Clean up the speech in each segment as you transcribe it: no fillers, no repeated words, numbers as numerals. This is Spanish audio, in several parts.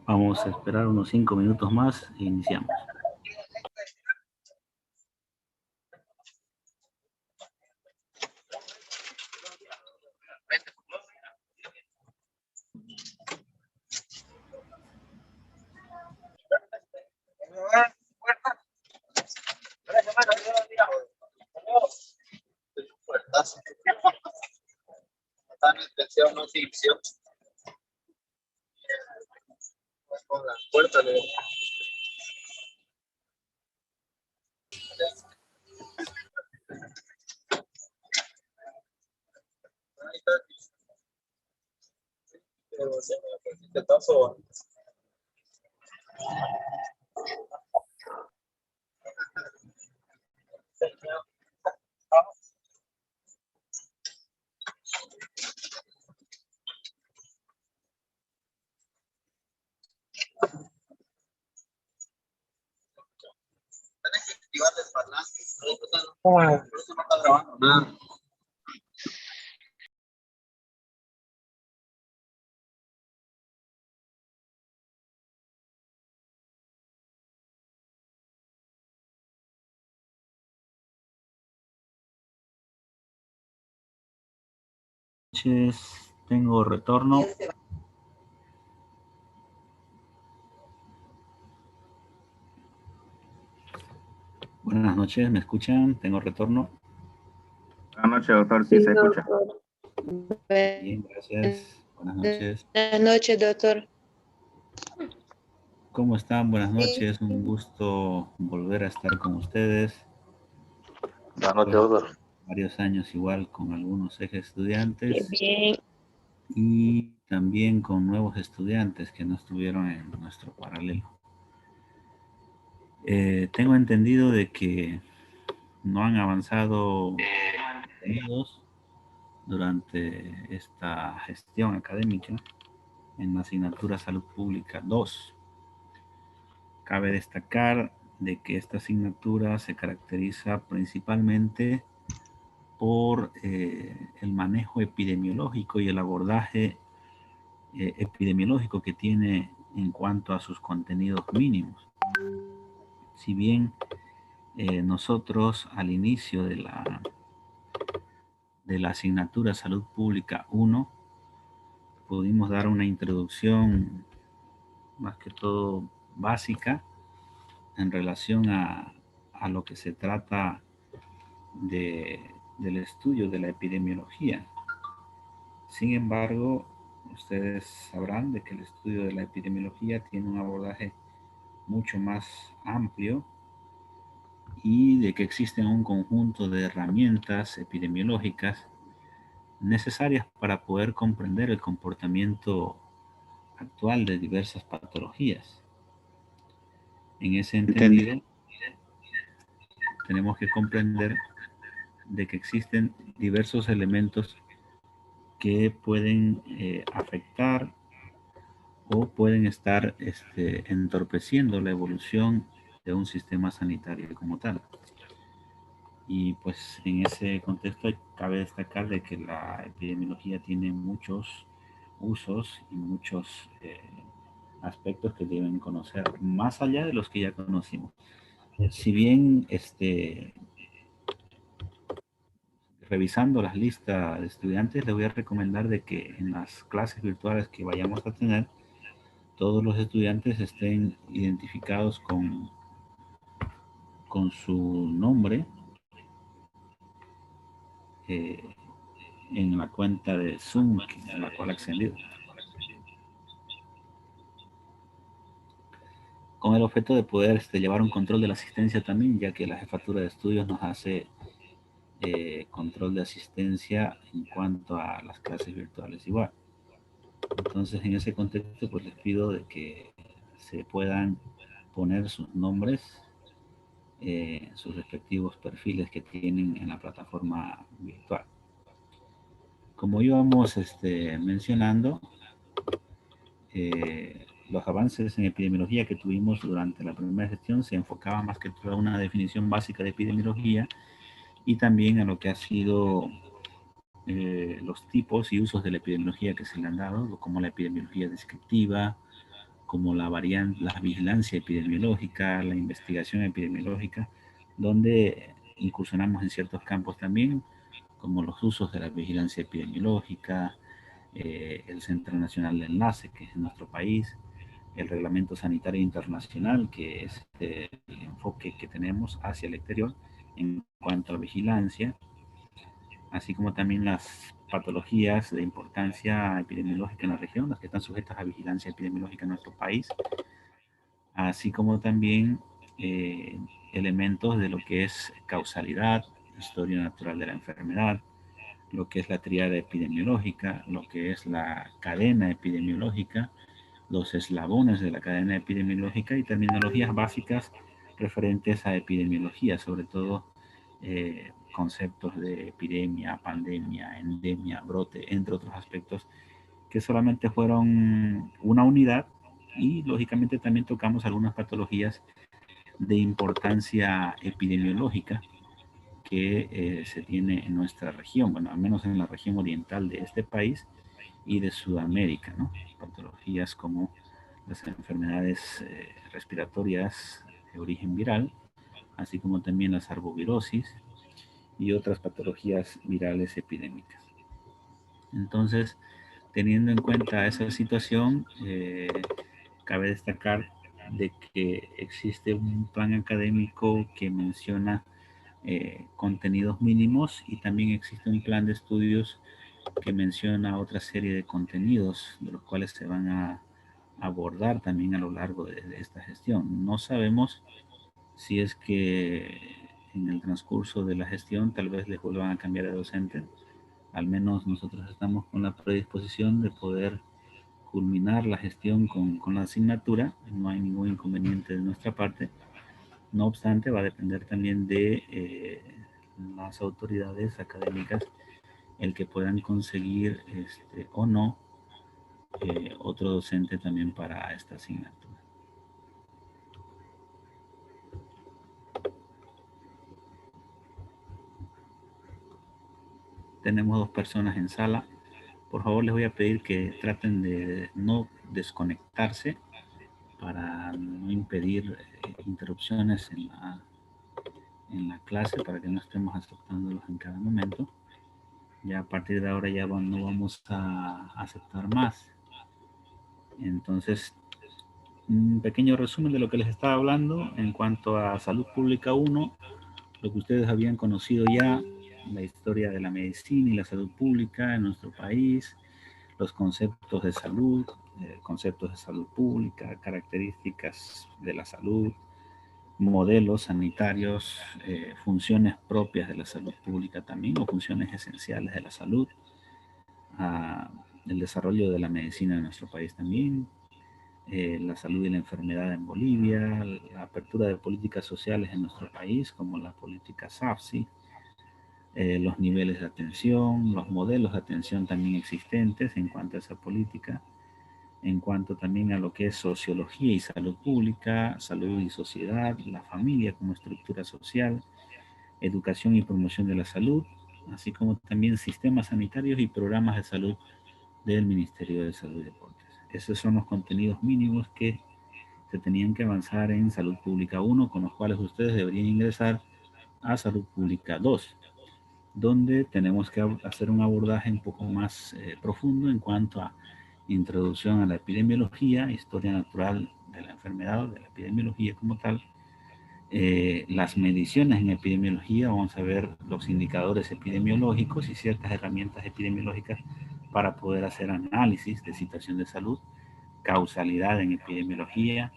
Vamos a esperar unos 5 minutos más e iniciamos. Con la puerta le te paso. Tienes que activarle el parlante. Por eso no está grabando nada. Tengo retorno. Buenas noches, ¿me escuchan? Tengo retorno. Buenas noches, doctor, sí se escucha. Bien, gracias. Buenas noches. Buenas noches, doctor. ¿Cómo están? Buenas noches. Un gusto volver a estar con ustedes. Buenas noches, doctor. Varios años igual con algunos estudiantes. Bien. Y también con nuevos estudiantes que no estuvieron en nuestro paralelo. Tengo entendido de que no han avanzado contenidos durante esta gestión académica en la asignatura Salud Pública 2. Cabe destacar de que esta asignatura se caracteriza principalmente por el manejo epidemiológico y el abordaje epidemiológico que tiene en cuanto a sus contenidos mínimos. Si bien nosotros al inicio de la asignatura Salud Pública 1 pudimos dar una introducción más que todo básica en relación a lo que se trata del estudio de la epidemiología. Sin embargo, ustedes sabrán de que el estudio de la epidemiología tiene un abordaje mucho más amplio y de que existen un conjunto de herramientas epidemiológicas necesarias para poder comprender el comportamiento actual de diversas patologías. En ese entendido, tenemos que comprender de que existen diversos elementos que pueden afectar o pueden estar entorpeciendo la evolución de un sistema sanitario como tal. Y pues en ese contexto cabe destacar de que la epidemiología tiene muchos usos y muchos aspectos que deben conocer, más allá de los que ya conocimos. Si bien revisando las listas de estudiantes, le voy a recomendar de que en las clases virtuales que vayamos a tener, todos los estudiantes estén identificados con su nombre en la cuenta de Zoom a la cual accedido, con el objeto de poder llevar un control de la asistencia también, ya que la jefatura de estudios nos hace control de asistencia en cuanto a las clases virtuales igual. Entonces, en ese contexto, pues les pido de que se puedan poner sus nombres, sus respectivos perfiles que tienen en la plataforma virtual. Como íbamos mencionando, los avances en epidemiología que tuvimos durante la primera gestión se enfocaban más que todo a una definición básica de epidemiología y también a lo que ha sido los tipos y usos de la epidemiología que se le han dado, como la epidemiología descriptiva, como la vigilancia epidemiológica, la investigación epidemiológica, donde incursionamos en ciertos campos también, como los usos de la vigilancia epidemiológica, el Centro Nacional de Enlace, que es en nuestro país, el Reglamento Sanitario Internacional, que es el enfoque que tenemos hacia el exterior en cuanto a vigilancia, así como también las patologías de importancia epidemiológica en la región, las que están sujetas a vigilancia epidemiológica en nuestro país, así como también elementos de lo que es causalidad, historia natural de la enfermedad, lo que es la tríada epidemiológica, lo que es la cadena epidemiológica, los eslabones de la cadena epidemiológica y terminologías básicas referentes a epidemiología, sobre todo conceptos de epidemia, pandemia, endemia, brote, entre otros aspectos que solamente fueron una unidad, y lógicamente también tocamos algunas patologías de importancia epidemiológica que se tiene en nuestra región, bueno, al menos en la región oriental de este país y de Sudamérica, ¿no? Patologías como las enfermedades respiratorias de origen viral, así como también las arbovirosis y otras patologías virales epidémicas. Entonces, teniendo en cuenta esa situación, cabe destacar de que existe un plan académico que menciona contenidos mínimos, y también existe un plan de estudios que menciona otra serie de contenidos de los cuales se van a abordar también a lo largo de esta gestión. No sabemos si es que en el transcurso de la gestión tal vez les vuelvan a cambiar de docente. Al menos nosotros estamos con la predisposición de poder culminar la gestión con la asignatura. No hay ningún inconveniente de nuestra parte. No obstante, va a depender también de las autoridades académicas el que puedan conseguir o no otro docente también para esta asignatura. Tenemos 2 personas en sala. Por favor, les voy a pedir que traten de no desconectarse para no impedir interrupciones en la clase, para que no estemos aceptándolos en cada momento. Ya a partir de ahora ya no vamos a aceptar más. Entonces, un pequeño resumen de lo que les estaba hablando en cuanto a Salud Pública 1, lo que ustedes habían conocido ya, la historia de la medicina y la salud pública en nuestro país, los conceptos de salud pública, características de la salud, modelos sanitarios, funciones propias de la salud pública también, o funciones esenciales de la salud, el desarrollo de la medicina en nuestro país también, la salud y la enfermedad en Bolivia, la apertura de políticas sociales en nuestro país, como la política SAFSI, los niveles de atención, los modelos de atención también existentes en cuanto a esa política, en cuanto también a lo que es sociología y salud pública, salud y sociedad, la familia como estructura social, educación y promoción de la salud, así como también sistemas sanitarios y programas de salud del Ministerio de Salud y Deportes. Esos son los contenidos mínimos que se tenían que avanzar en Salud Pública 1, con los cuales ustedes deberían ingresar a Salud Pública 2, donde tenemos que hacer un abordaje un poco más profundo en cuanto a introducción a la epidemiología, historia natural de la enfermedad, de la epidemiología como tal, las mediciones en epidemiología. Vamos a ver los indicadores epidemiológicos y ciertas herramientas epidemiológicas para poder hacer análisis de situación de salud, causalidad en epidemiología,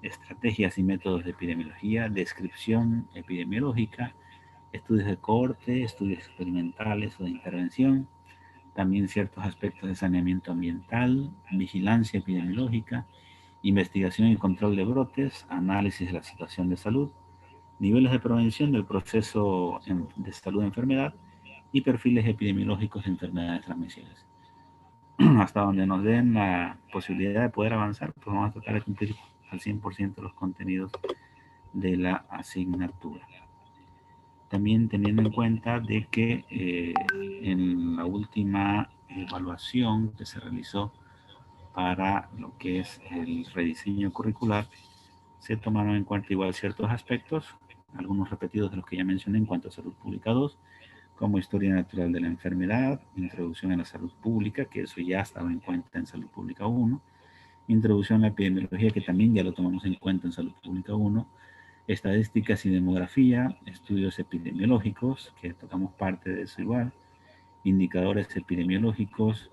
estrategias y métodos de epidemiología, descripción epidemiológica, estudios de cohorte, estudios experimentales o de intervención, también ciertos aspectos de saneamiento ambiental, vigilancia epidemiológica, investigación y control de brotes, análisis de la situación de salud, niveles de prevención del proceso de salud-enfermedad y perfiles epidemiológicos de enfermedades transmisibles. Hasta donde nos den la posibilidad de poder avanzar, pues vamos a tratar de cumplir al 100% los contenidos de la asignatura. También teniendo en cuenta de que en la última evaluación que se realizó para lo que es el rediseño curricular, se tomaron en cuenta igual ciertos aspectos, algunos repetidos de los que ya mencioné en cuanto a salud pública 2, como historia natural de la enfermedad, introducción a la salud pública, que eso ya estaba en cuenta en salud pública 1, introducción a la epidemiología, que también ya lo tomamos en cuenta en salud pública 1, estadísticas y demografía, estudios epidemiológicos, que tocamos parte de eso igual, indicadores epidemiológicos,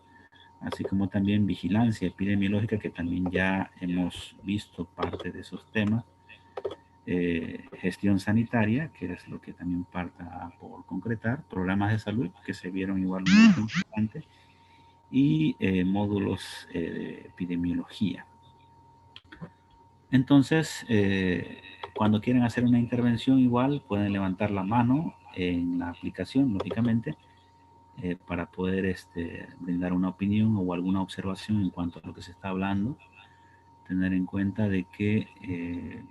así como también vigilancia epidemiológica, que también ya hemos visto parte de esos temas, gestión sanitaria, que es lo que también falta por concretar, programas de salud, que se vieron igual muy importantes, y módulos de epidemiología. Entonces, cuando quieren hacer una intervención igual, pueden levantar la mano en la aplicación, lógicamente, para poder brindar una opinión o alguna observación en cuanto a lo que se está hablando. Tener en cuenta de que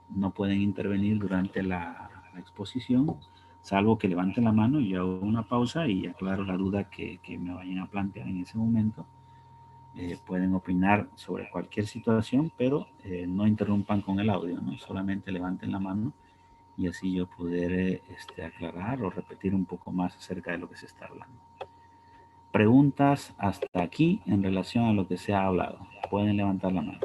no pueden intervenir durante la exposición, salvo que levanten la mano y hago una pausa y aclaro la duda que me vayan a plantear en ese momento. Pueden opinar sobre cualquier situación, pero no interrumpan con el audio, ¿no? Solamente levanten la mano y así yo poder aclarar o repetir un poco más acerca de lo que se está hablando. Preguntas hasta aquí en relación a lo que se ha hablado. Pueden levantar la mano.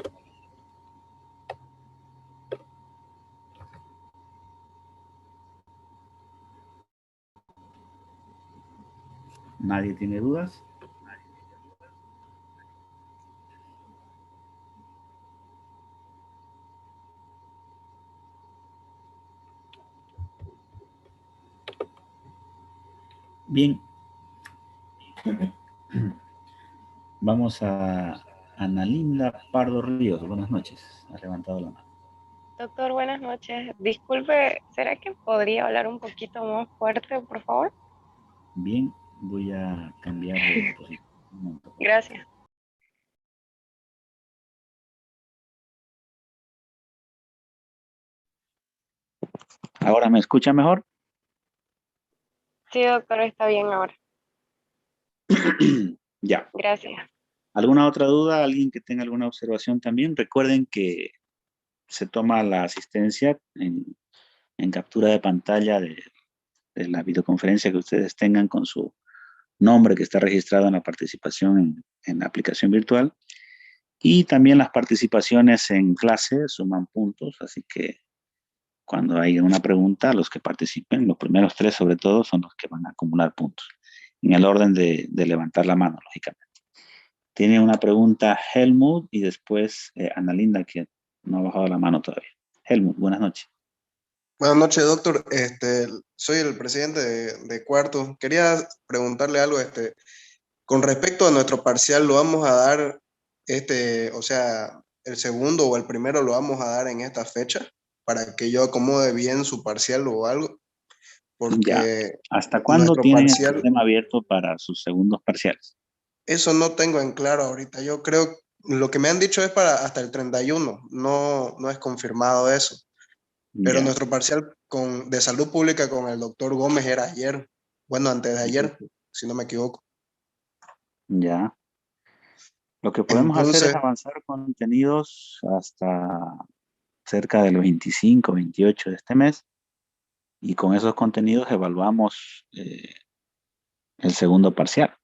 ¿Nadie tiene dudas? Bien. Vamos a Ana Linda Pardo Ríos. Buenas noches. Ha levantado la mano. Doctor, buenas noches. Disculpe, ¿será que podría hablar un poquito más fuerte, por favor? Bien, voy a cambiar de posición. Gracias. ¿Ahora me escucha mejor? Sí, doctor, está bien ahora. Ya. Gracias. ¿Alguna otra duda? ¿Alguien que tenga alguna observación también? Recuerden que se toma la asistencia en captura de pantalla de la videoconferencia que ustedes tengan con su nombre que está registrado en la participación en la aplicación virtual. Y también las participaciones en clase suman puntos, así que cuando hay una pregunta, los que participen, los primeros 3 sobre todo, son los que van a acumular puntos, en el orden de levantar la mano, lógicamente. Tiene una pregunta Helmut y después Ana Linda, que no ha bajado la mano todavía. Helmut, buenas noches. Buenas noches, doctor. Soy el presidente de cuarto. Quería preguntarle algo, con respecto a nuestro parcial, ¿lo vamos a dar, o sea, el segundo o el primero lo vamos a dar en esta fecha para que yo acomode bien su parcial o algo? Porque ya. ¿Hasta cuándo nuestro tienen parcial, el sistema abierto para sus segundos parciales? eso no tengo en claro ahorita. Yo creo, lo que me han dicho es para hasta el 31. No es confirmado eso. Pero Ya. nuestro parcial de salud pública con el doctor Gómez era ayer. Bueno, antes de ayer, si no me equivoco. Ya. Lo que podemos hacer es Entonces, avanzar contenidos hasta cerca del 25, 28 de este mes y con esos contenidos evaluamos el segundo parcial.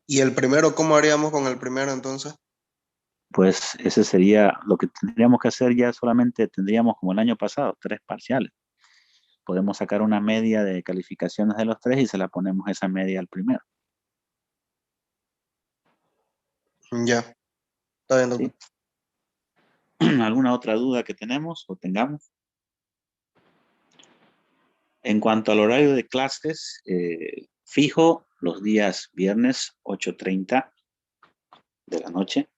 ¿y el primero, cómo haríamos con el primero entonces? Pues ese sería lo que tendríamos que hacer ya solamente tendríamos como el año pasado, 3 parciales. Podemos sacar una media de calificaciones de los 3 y se la ponemos esa media al primero. Ya, está bien, doctor. ¿Sí? ¿Alguna otra duda que tenemos o tengamos? En cuanto al horario de clases, fijo los días viernes 8:30 de la noche.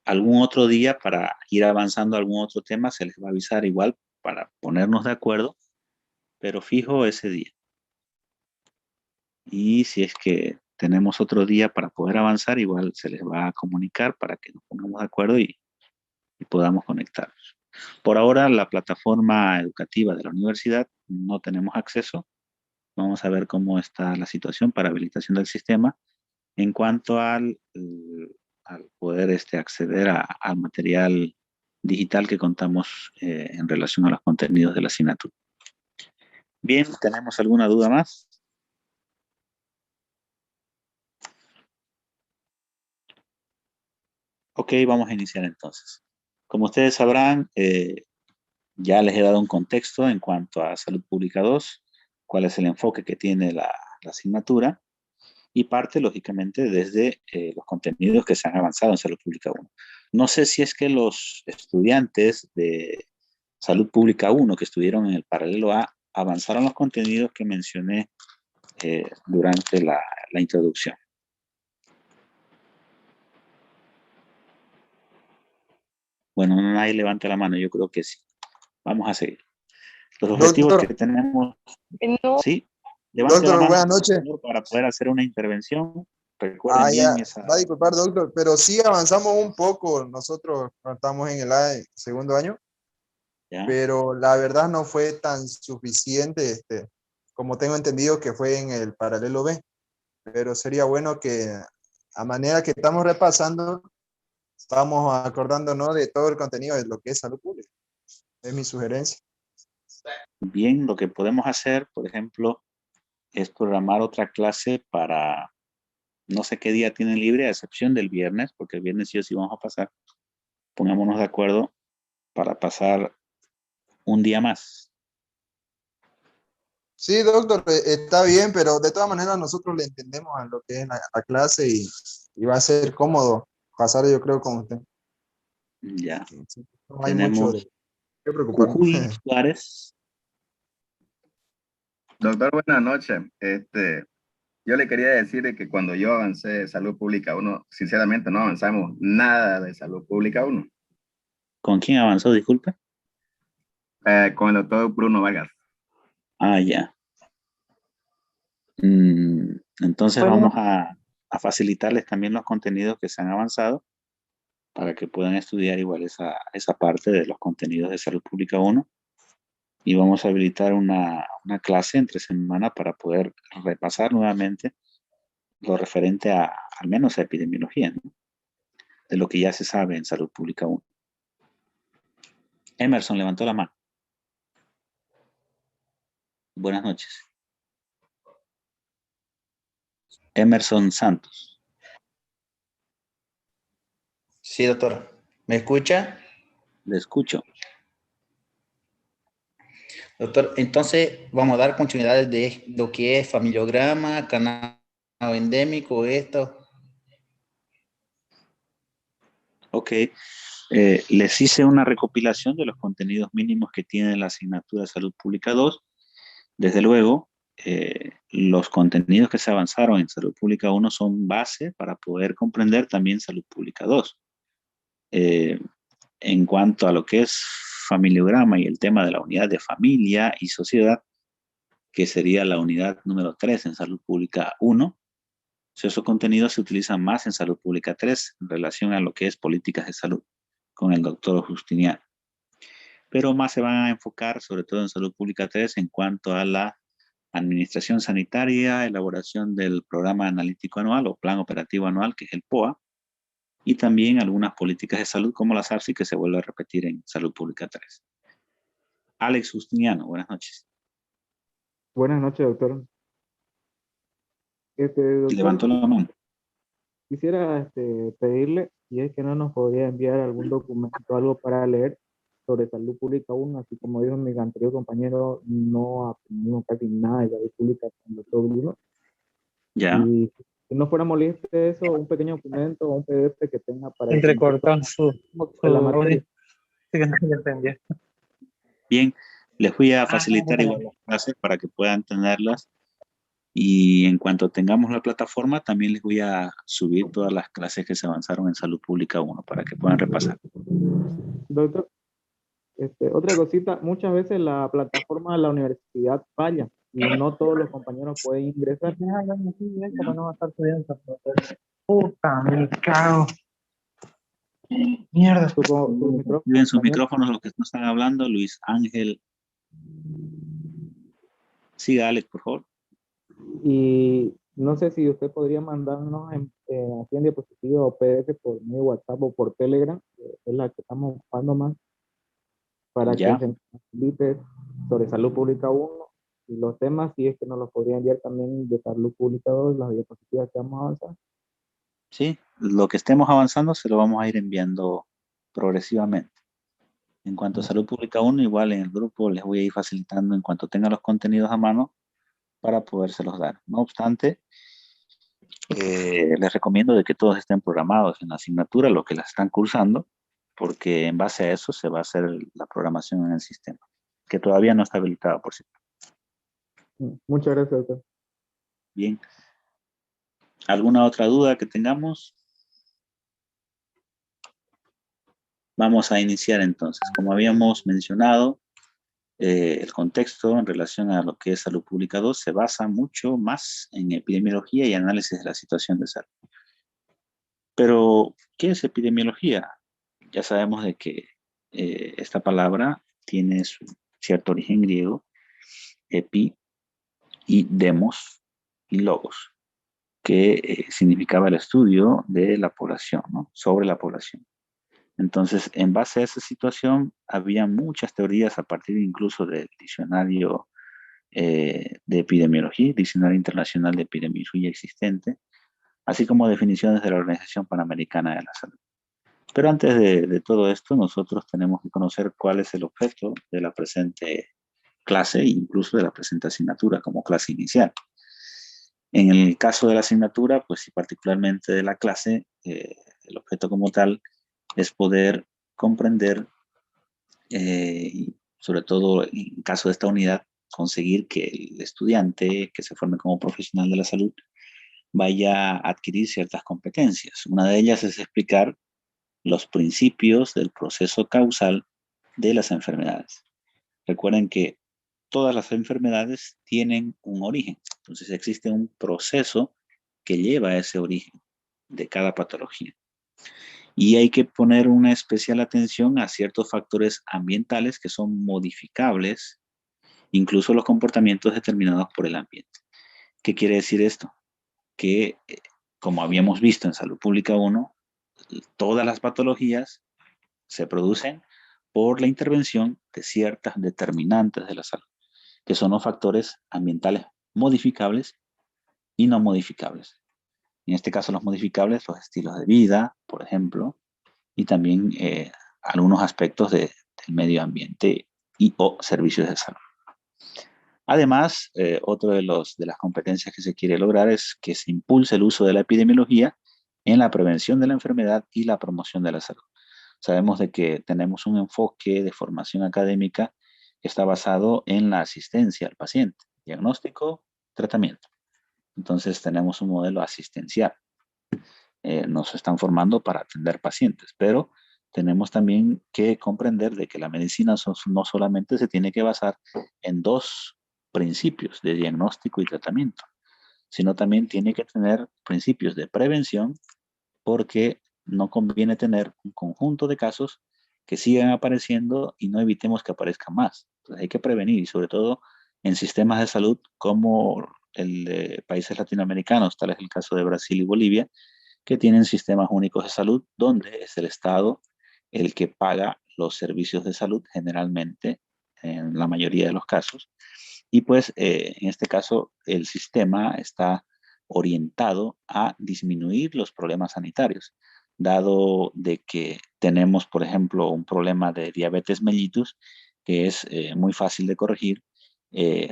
Algún otro día para ir avanzando algún otro tema se les va a avisar igual para ponernos de acuerdo, pero fijo ese día. Y si es que tenemos otro día para poder avanzar, igual se les va a comunicar para que nos pongamos de acuerdo y podamos conectarnos. Por ahora, la plataforma educativa de la universidad no tenemos acceso. Vamos a ver cómo está la situación para habilitación del sistema En cuanto al poder acceder al material digital que contamos en relación a los contenidos de la asignatura. Bien, ¿tenemos alguna duda más? Ok, vamos a iniciar entonces. Como ustedes sabrán, ya les he dado un contexto en cuanto a Salud Pública 2, cuál es el enfoque que tiene la asignatura, y parte, lógicamente, desde los contenidos que se han avanzado en Salud Pública 1. No sé si es que los estudiantes de Salud Pública 1 que estuvieron en el paralelo A avanzaron los contenidos que mencioné durante la introducción. Bueno, nadie levanta la mano, yo creo que sí. Vamos a seguir. Los objetivos Doctor. que tenemos... No, Sí, levante la Doctor, mano, buenas por noches. favor, para poder hacer una intervención. Recuerden Ya, bien esa... va a disculpar, doctor, pero sí avanzamos un poco nosotros cuando estamos en el segundo año, ¿Ya? pero la verdad no fue tan suficiente, como tengo entendido que fue en el paralelo B, pero sería bueno que a manera que estamos repasando, vamos acordándonos de todo el contenido de lo que es salud pública. Es mi sugerencia. Bien, lo que podemos hacer, por ejemplo, es programar otra clase para no sé qué día tienen libre, a excepción del viernes, porque el viernes sí o sí vamos a pasar. Pongámonos de acuerdo para pasar un día más. Sí, doctor, está bien, pero de todas maneras nosotros le entendemos a lo que es la clase y va a ser cómodo pasar, yo creo, con usted. Ya. Sí, no hay mucho de Tenemos qué preocuparnos. Jujuy Suárez. Doctor, buenas noches. Yo le quería decir de que cuando yo avancé Salud Pública 1, sinceramente no avanzamos nada de Salud Pública 1. ¿Con quién avanzó? Disculpe. Con el doctor Bruno Vargas. Ah, ya. Entonces Bueno. vamos a facilitarles también los contenidos que se han avanzado para que puedan estudiar igual esa parte de los contenidos de Salud Pública 1. Y vamos a habilitar una clase entre semana para poder repasar nuevamente lo referente al menos a epidemiología, ¿no? De lo que ya se sabe en Salud Pública 1. Emerson levantó la mano. Buenas noches. Emerson Santos. Sí, doctor. ¿Me escucha? Le escucho. Doctor, entonces vamos a dar continuidad de lo que es familiograma, canal endémico, esto. Ok. Les hice una recopilación de los contenidos mínimos que tiene la asignatura de Salud Pública 2. Desde luego, los contenidos que se avanzaron en Salud Pública 1 son base para poder comprender también Salud Pública 2. En cuanto a lo que es familiograma y el tema de la unidad de familia y sociedad, que sería la unidad número 3 en Salud Pública 1, esos contenidos se utilizan más en Salud Pública 3 en relación a lo que es políticas de salud con el doctor Justiniano. Pero más se van a enfocar, sobre todo en Salud Pública 3, en cuanto a la administración sanitaria, elaboración del programa analítico anual o plan operativo anual, que es el POA, y también algunas políticas de salud como la SARSI, que se vuelve a repetir en Salud Pública 3. Alex Justiniano, buenas noches. Buenas noches, doctor. Doctor, Levantó la mano. quisiera pedirle si es que no nos podría enviar algún documento, algo para leer sobre Salud Pública 1, así como dijo mi anterior compañero, no aprendimos casi nada de Salud Pública con el doctor Bruno. Ya. Y si no fuera molesto eso, un pequeño documento o un PDF que tenga para... Entrecortó su la materia. Sí, que no se entendía. Bien, les voy a facilitar igual las clases para que puedan tenerlas. Y en cuanto tengamos la plataforma, también les voy a subir todas las clases que se avanzaron en Salud Pública 1 para que puedan repasar. Doctor, otra cosita, muchas veces la plataforma de la universidad falla y no todos los compañeros pueden ingresar. Como no va a estar subiendo. Puta, me cago. Mierda. Activen sus micrófonos los que no están hablando. Luis Ángel. Siga, Alex, por favor. Y No sé si usted podría mandarnos así en diapositiva o PDF por medio de WhatsApp o por Telegram, que es la que estamos ocupando más, para que Ya, se invite sobre salud pública uno y los temas, si es que nos los podría enviar también de salud pública 2, las diapositivas que vamos a avanzar. sí, lo que estemos avanzando se lo vamos a ir enviando progresivamente. En cuanto a salud pública uno, igual en el grupo les voy a ir facilitando en cuanto tenga los contenidos a mano para podérselos dar. No obstante, les recomiendo de que todos estén programados en la asignatura, lo que las están cursando, porque en base a eso se va a hacer la programación en el sistema, que todavía no está habilitado, por cierto. Muchas gracias, doctor. Bien. ¿Alguna otra duda que tengamos? Vamos a iniciar entonces. Como habíamos mencionado, el contexto en relación a lo que es salud pública 2 se basa mucho más en epidemiología y análisis de la situación de salud. Pero, ¿qué es epidemiología? Ya sabemos de que esta palabra tiene su cierto origen griego, epi y demos y logos, que significaba el estudio de la población, ¿no? Sobre la población. Entonces, en base a esa situación, había muchas teorías a partir incluso del diccionario de epidemiología, diccionario internacional de epidemiología existente, así como definiciones de la Organización Panamericana de la Salud. Pero antes de todo esto, nosotros tenemos que conocer cuál es el objeto de la presente clase e incluso de la presente asignatura como clase inicial. En el caso de la asignatura, pues y particularmente de la clase, el objeto como tal es poder comprender, y sobre todo en caso de esta unidad, conseguir que el estudiante que se forme como profesional de la salud vaya a adquirir ciertas competencias. Una de ellas es explicar los principios del proceso causal de las enfermedades. Recuerden que todas las enfermedades tienen un origen, entonces existe un proceso que lleva a ese origen de cada patología. Y hay que poner una especial atención a ciertos factores ambientales que son modificables, incluso los comportamientos determinados por el ambiente. ¿Qué quiere decir esto? Que, como habíamos visto en Salud Pública 1, todas las patologías se producen por la intervención de ciertas determinantes de la salud, que son los factores ambientales modificables y no modificables. En este caso, los modificables, los estilos de vida, por ejemplo, y también algunos aspectos del medio ambiente y o servicios de salud. Además, otro de las competencias que se quiere lograr es que se impulse el uso de la epidemiología en la prevención de la enfermedad y la promoción de la salud. Sabemos de que tenemos un enfoque de formación académica que está basado en la asistencia al paciente, diagnóstico, tratamiento. Entonces tenemos un modelo asistencial. Nos están formando para atender pacientes, pero tenemos también que comprender de que la medicina no solamente se tiene que basar en dos principios de diagnóstico y tratamiento, sino también tiene que tener principios de prevención, porque no conviene tener un conjunto de casos que sigan apareciendo y no evitemos que aparezcan más. Entonces hay que prevenir, y sobre todo en sistemas de salud como el de países latinoamericanos, tal es el caso de Brasil y Bolivia, que tienen sistemas únicos de salud donde es el Estado el que paga los servicios de salud generalmente, en la mayoría de los casos. Y pues en este caso el sistema está orientado a disminuir los problemas sanitarios, dado de que tenemos, por ejemplo, un problema de diabetes mellitus que es muy fácil de corregir.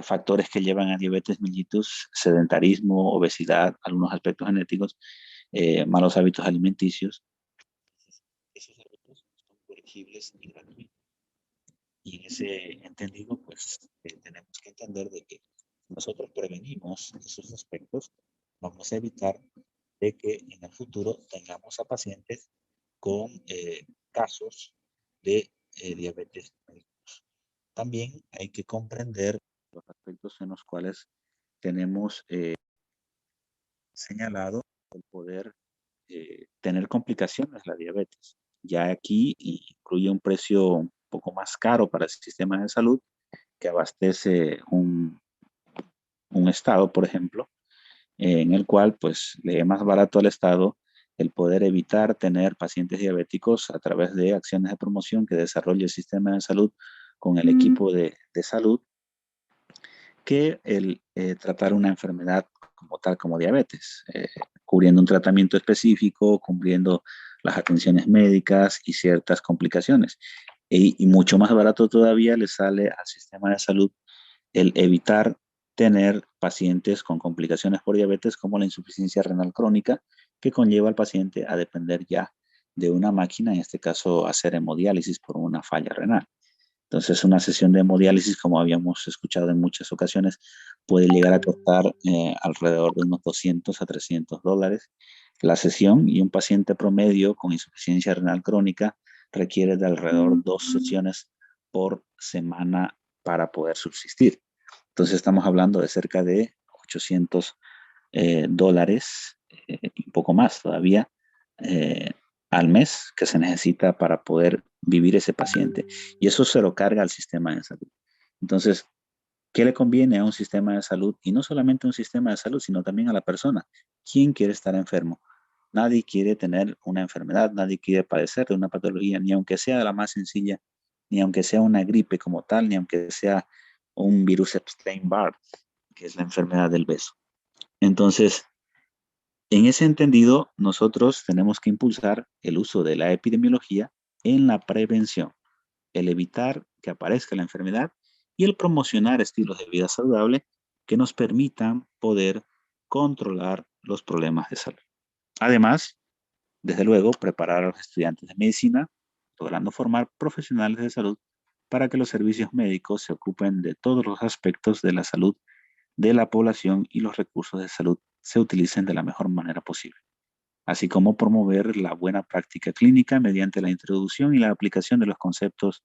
Factores que llevan a diabetes mellitus, sedentarismo, obesidad, algunos aspectos genéticos, malos hábitos alimenticios. Esos hábitos son corregibles y gratuitos. Y en ese entendido, pues tenemos que entender de que nosotros prevenimos esos aspectos, vamos a evitar de que en el futuro tengamos a pacientes con casos de diabetes mellitus. También hay que comprender los aspectos en los cuales tenemos señalado el poder tener complicaciones la diabetes. Ya aquí incluye un precio un poco más caro para el sistema de salud, que abastece un estado, por ejemplo, en el cual pues le es más barato al Estado el poder evitar tener pacientes diabéticos a través de acciones de promoción que desarrolle el sistema de salud con el equipo de salud, que el tratar una enfermedad como tal como diabetes, cubriendo un tratamiento específico, cubriendo las atenciones médicas y ciertas complicaciones. Y mucho más barato todavía le sale al sistema de salud el evitar tener pacientes con complicaciones por diabetes como la insuficiencia renal crónica, que conlleva al paciente a depender ya de una máquina, en este caso hacer hemodiálisis por una falla renal. Entonces, una sesión de hemodiálisis, como habíamos escuchado en muchas ocasiones, puede llegar a costar alrededor de unos $200 a $300 la sesión, y un paciente promedio con insuficiencia renal crónica requiere de alrededor de 2 sesiones por semana para poder subsistir. Entonces, estamos hablando de cerca de $800, un poco más todavía, al mes, que se necesita para poder vivir ese paciente. Y eso se lo carga al sistema de salud. Entonces, ¿qué le conviene a un sistema de salud? Y no solamente a un sistema de salud, sino también a la persona. ¿Quién quiere estar enfermo? Nadie quiere tener una enfermedad, nadie quiere padecer de una patología, ni aunque sea la más sencilla, ni aunque sea una gripe como tal, ni aunque sea un virus Epstein-Barr, que es la enfermedad del beso. Entonces, en ese entendido, nosotros tenemos que impulsar el uso de la epidemiología en la prevención, el evitar que aparezca la enfermedad y el promocionar estilos de vida saludable que nos permitan poder controlar los problemas de salud. Además, desde luego, preparar a los estudiantes de medicina, logrando formar profesionales de salud para que los servicios médicos se ocupen de todos los aspectos de la salud de la población y los recursos de salud se utilicen de la mejor manera posible, así como promover la buena práctica clínica mediante la introducción y la aplicación de los conceptos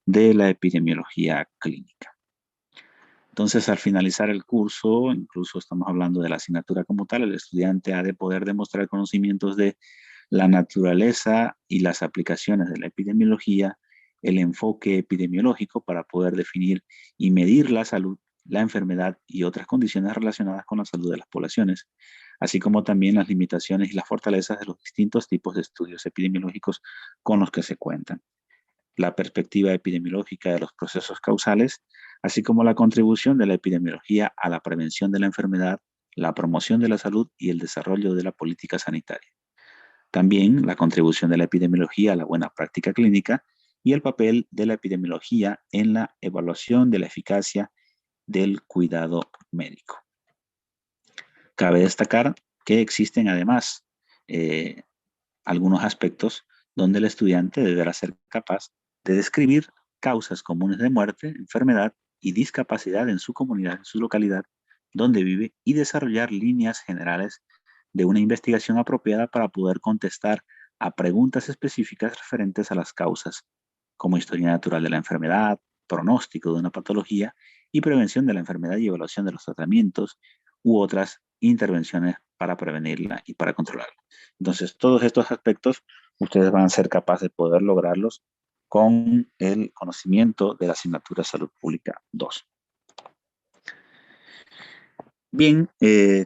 de la epidemiología clínica. Entonces, al finalizar el curso, incluso estamos hablando de la asignatura como tal, el estudiante ha de poder demostrar conocimientos de la naturaleza y las aplicaciones de la epidemiología, el enfoque epidemiológico para poder definir y medir la salud, la enfermedad y otras condiciones relacionadas con la salud de las poblaciones, así como también las limitaciones y las fortalezas de los distintos tipos de estudios epidemiológicos con los que se cuentan, la perspectiva epidemiológica de los procesos causales, así como la contribución de la epidemiología a la prevención de la enfermedad, la promoción de la salud y el desarrollo de la política sanitaria. También la contribución de la epidemiología a la buena práctica clínica y el papel de la epidemiología en la evaluación de la eficacia del cuidado médico. Cabe destacar que existen además algunos aspectos donde el estudiante deberá ser capaz de describir causas comunes de muerte, enfermedad y discapacidad en su comunidad, en su localidad donde vive, y desarrollar líneas generales de una investigación apropiada para poder contestar a preguntas específicas referentes a las causas, como historia natural de la enfermedad, pronóstico de una patología y prevención de la enfermedad y evaluación de los tratamientos u otras intervenciones para prevenirla y para controlarla. Entonces, todos estos aspectos ustedes van a ser capaces de poder lograrlos con el conocimiento de la asignatura Salud Pública 2. Bien,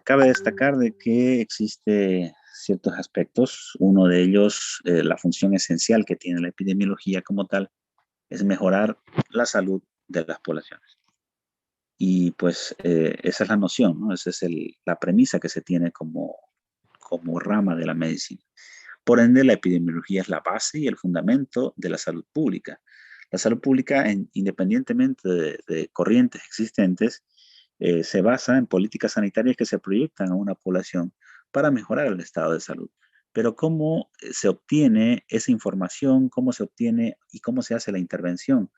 cabe destacar de que existe ciertos aspectos. Uno de ellos, la función esencial que tiene la epidemiología como tal, es mejorar la salud de las poblaciones. Y pues esa es la noción, ¿no? Esa es la premisa que se tiene como rama de la medicina. Por ende, la epidemiología es la base y el fundamento de la salud pública. La salud pública, independientemente de corrientes existentes, se basa en políticas sanitarias que se proyectan a una población para mejorar el estado de salud. Pero ¿cómo se obtiene esa información? ¿Cómo se obtiene y cómo se hace la intervención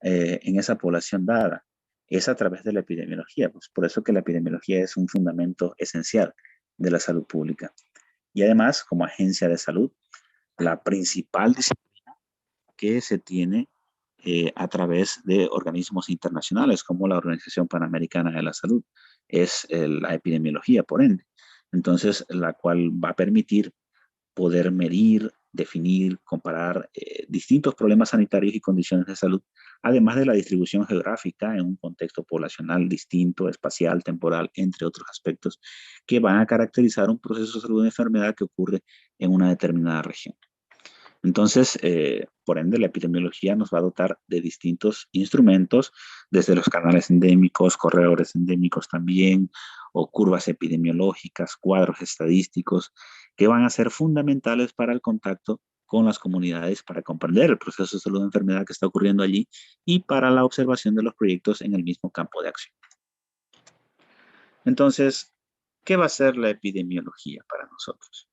en esa población dada? Es a través de la epidemiología. Pues por eso que la epidemiología es un fundamento esencial de la salud pública. Y además, como agencia de salud, la principal disciplina que se tiene a través de organismos internacionales como la Organización Panamericana de la Salud es la epidemiología, por ende. Entonces, la cual va a permitir poder medir, definir, comparar distintos problemas sanitarios y condiciones de salud además de la distribución geográfica en un contexto poblacional distinto, espacial, temporal, entre otros aspectos que van a caracterizar un proceso de salud de enfermedad que ocurre en una determinada región. Entonces, por ende, la epidemiología nos va a dotar de distintos instrumentos, desde los canales endémicos, corredores endémicos también, o curvas epidemiológicas, cuadros estadísticos, que van a ser fundamentales para el contacto con las comunidades, para comprender el proceso de salud de enfermedad que está ocurriendo allí y para la observación de los proyectos en el mismo campo de acción. Entonces, ¿qué va a ser la epidemiología para nosotros?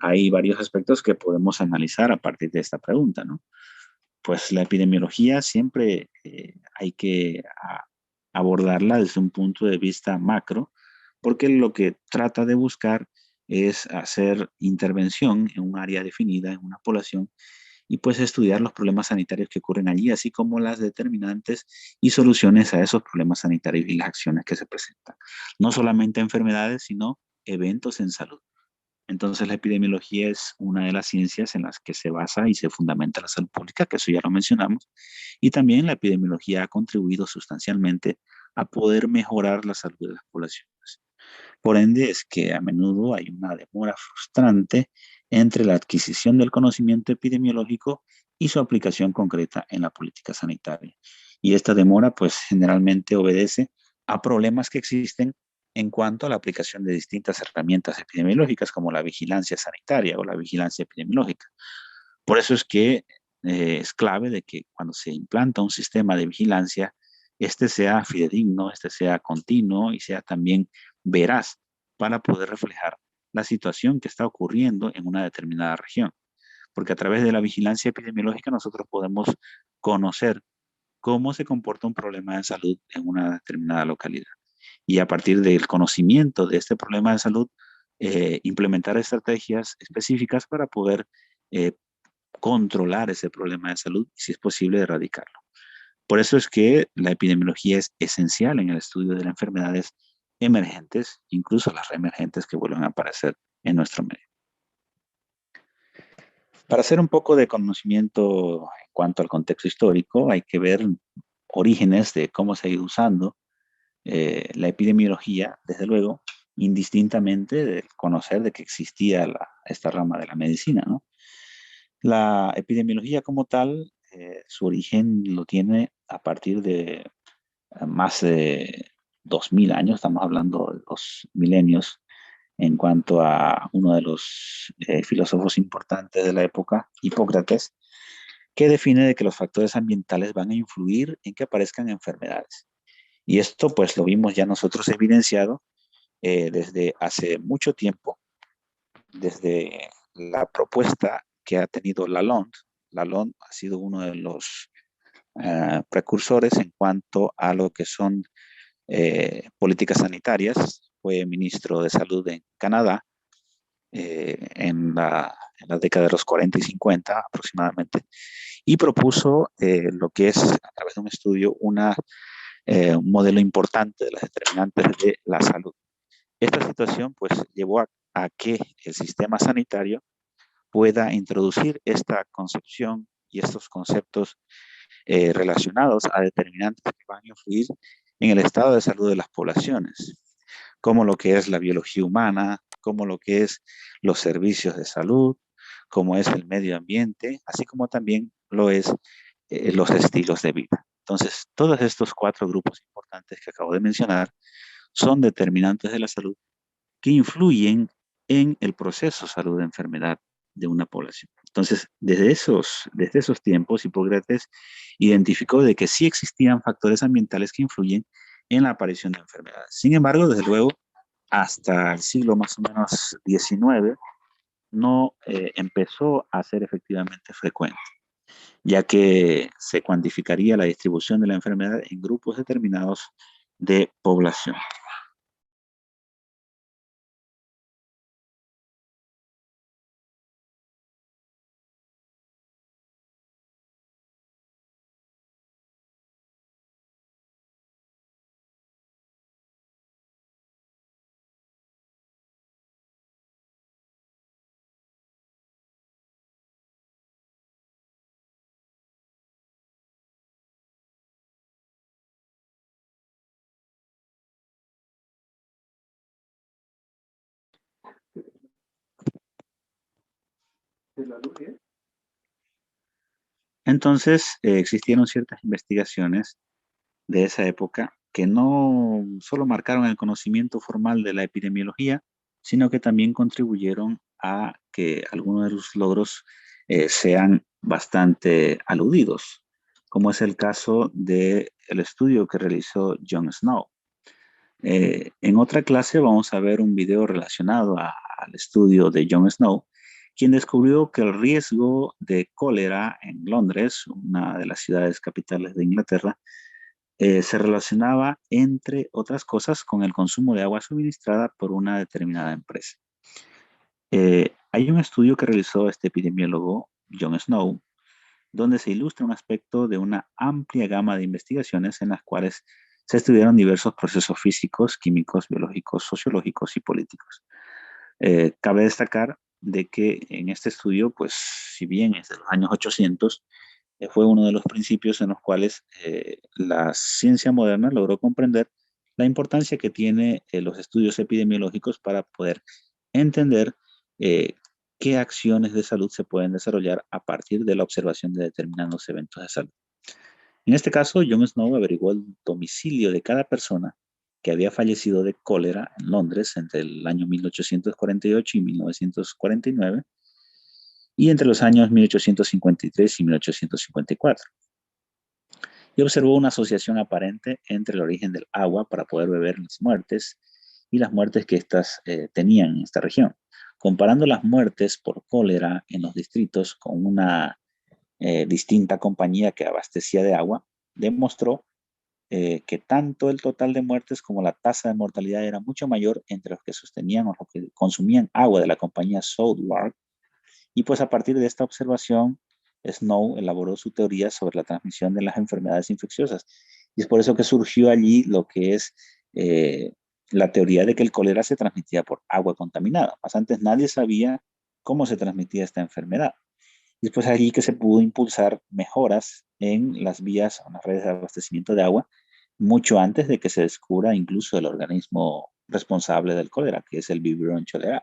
Hay varios aspectos que podemos analizar a partir de esta pregunta, ¿no? Pues la epidemiología siempre hay que abordarla desde un punto de vista macro, porque lo que trata de buscar es hacer intervención en un área definida, en una población, y pues estudiar los problemas sanitarios que ocurren allí, así como las determinantes y soluciones a esos problemas sanitarios y las acciones que se presentan. No solamente enfermedades, sino eventos en salud. Entonces, la epidemiología es una de las ciencias en las que se basa y se fundamenta la salud pública, que eso ya lo mencionamos, y también la epidemiología ha contribuido sustancialmente a poder mejorar la salud de las poblaciones. Por ende, es que a menudo hay una demora frustrante entre la adquisición del conocimiento epidemiológico y su aplicación concreta en la política sanitaria. Y esta demora, pues, generalmente obedece a problemas que existen en cuanto a la aplicación de distintas herramientas epidemiológicas como la vigilancia sanitaria o la vigilancia epidemiológica. Por eso es que es clave de que cuando se implanta un sistema de vigilancia, este sea fidedigno, este sea continuo y sea también veraz para poder reflejar la situación que está ocurriendo en una determinada región. Porque a través de la vigilancia epidemiológica nosotros podemos conocer cómo se comporta un problema de salud en una determinada localidad. Y a partir del conocimiento de este problema de salud, implementar estrategias específicas para poder eh, controlar ese problema de salud y, si es posible, erradicarlo. Por eso es que la epidemiología es esencial en el estudio de las enfermedades emergentes, incluso las reemergentes que vuelven a aparecer en nuestro medio. Para hacer un poco de conocimiento en cuanto al contexto histórico, hay que ver orígenes de cómo se ha ido usando la epidemiología, desde luego, indistintamente de conocer de que existía esta rama de la medicina, ¿no? La epidemiología como tal, su origen lo tiene a partir de más de 2000 años, estamos hablando de 2 milenios, en cuanto a uno de los filósofos importantes de la época, Hipócrates, que define de que los factores ambientales van a influir en que aparezcan enfermedades. Y esto pues lo vimos ya nosotros evidenciado desde hace mucho tiempo, desde la propuesta que ha tenido Lalonde. Lalonde ha sido uno de los precursores en cuanto a lo que son políticas sanitarias. Fue ministro de Salud en Canadá en la década de los 40 y 50 aproximadamente, y propuso lo que es, a través de un estudio, un modelo importante de las determinantes de la salud. Esta situación pues llevó a que el sistema sanitario pueda introducir esta concepción y estos conceptos relacionados a determinantes que van a influir en el estado de salud de las poblaciones, como lo que es la biología humana, como lo que es los servicios de salud, como es el medio ambiente, así como también lo es los estilos de vida. Entonces, todos estos 4 grupos importantes que acabo de mencionar son determinantes de la salud que influyen en el proceso salud-enfermedad de una población. Entonces, desde esos tiempos, Hipócrates identificó de que sí existían factores ambientales que influyen en la aparición de enfermedades. Sin embargo, desde luego, hasta el siglo más o menos XIX, no empezó a ser efectivamente frecuente, ya que se cuantificaría la distribución de la enfermedad en grupos determinados de población. Entonces, existieron ciertas investigaciones de esa época que no solo marcaron el conocimiento formal de la epidemiología, sino que también contribuyeron a que algunos de los logros sean bastante aludidos, como es el caso del estudio que realizó John Snow. En otra clase vamos a ver un video relacionado al estudio de John Snow, quien descubrió que el riesgo de cólera en Londres, una de las ciudades capitales de Inglaterra, se relacionaba, entre otras cosas, con el consumo de agua suministrada por una determinada empresa. Hay un estudio que realizó este epidemiólogo, John Snow, donde se ilustra un aspecto de una amplia gama de investigaciones en las cuales se estudiaron diversos procesos físicos, químicos, biológicos, sociológicos y políticos. Cabe destacar de que en este estudio, pues si bien es de los años 800, fue uno de los principios en los cuales la ciencia moderna logró comprender la importancia que tiene los estudios epidemiológicos para poder entender eh, qué acciones de salud se pueden desarrollar a partir de la observación de determinados eventos de salud. En este caso, John Snow averiguó el domicilio de cada persona que había fallecido de cólera en Londres entre el año 1848 y 1949 y entre los años 1853 y 1854. Y observó una asociación aparente entre el origen del agua para poder beber las muertes y las muertes que éstas tenían en esta región. Comparando las muertes por cólera en los distritos con una distinta compañía que abastecía de agua, demostró que tanto el total de muertes como la tasa de mortalidad era mucho mayor entre los que sostenían o los que consumían agua de la compañía Southwark. Y pues a partir de esta observación, Snow elaboró su teoría sobre la transmisión de las enfermedades infecciosas. Y es por eso que surgió allí lo que es la teoría de que el cólera se transmitía por agua contaminada. Más antes nadie sabía cómo se transmitía esta enfermedad. Y después allí que se pudo impulsar mejoras en las vías o las redes de abastecimiento de agua, mucho antes de que se descubra incluso el organismo responsable del cólera, que es el Vibrio cholerae.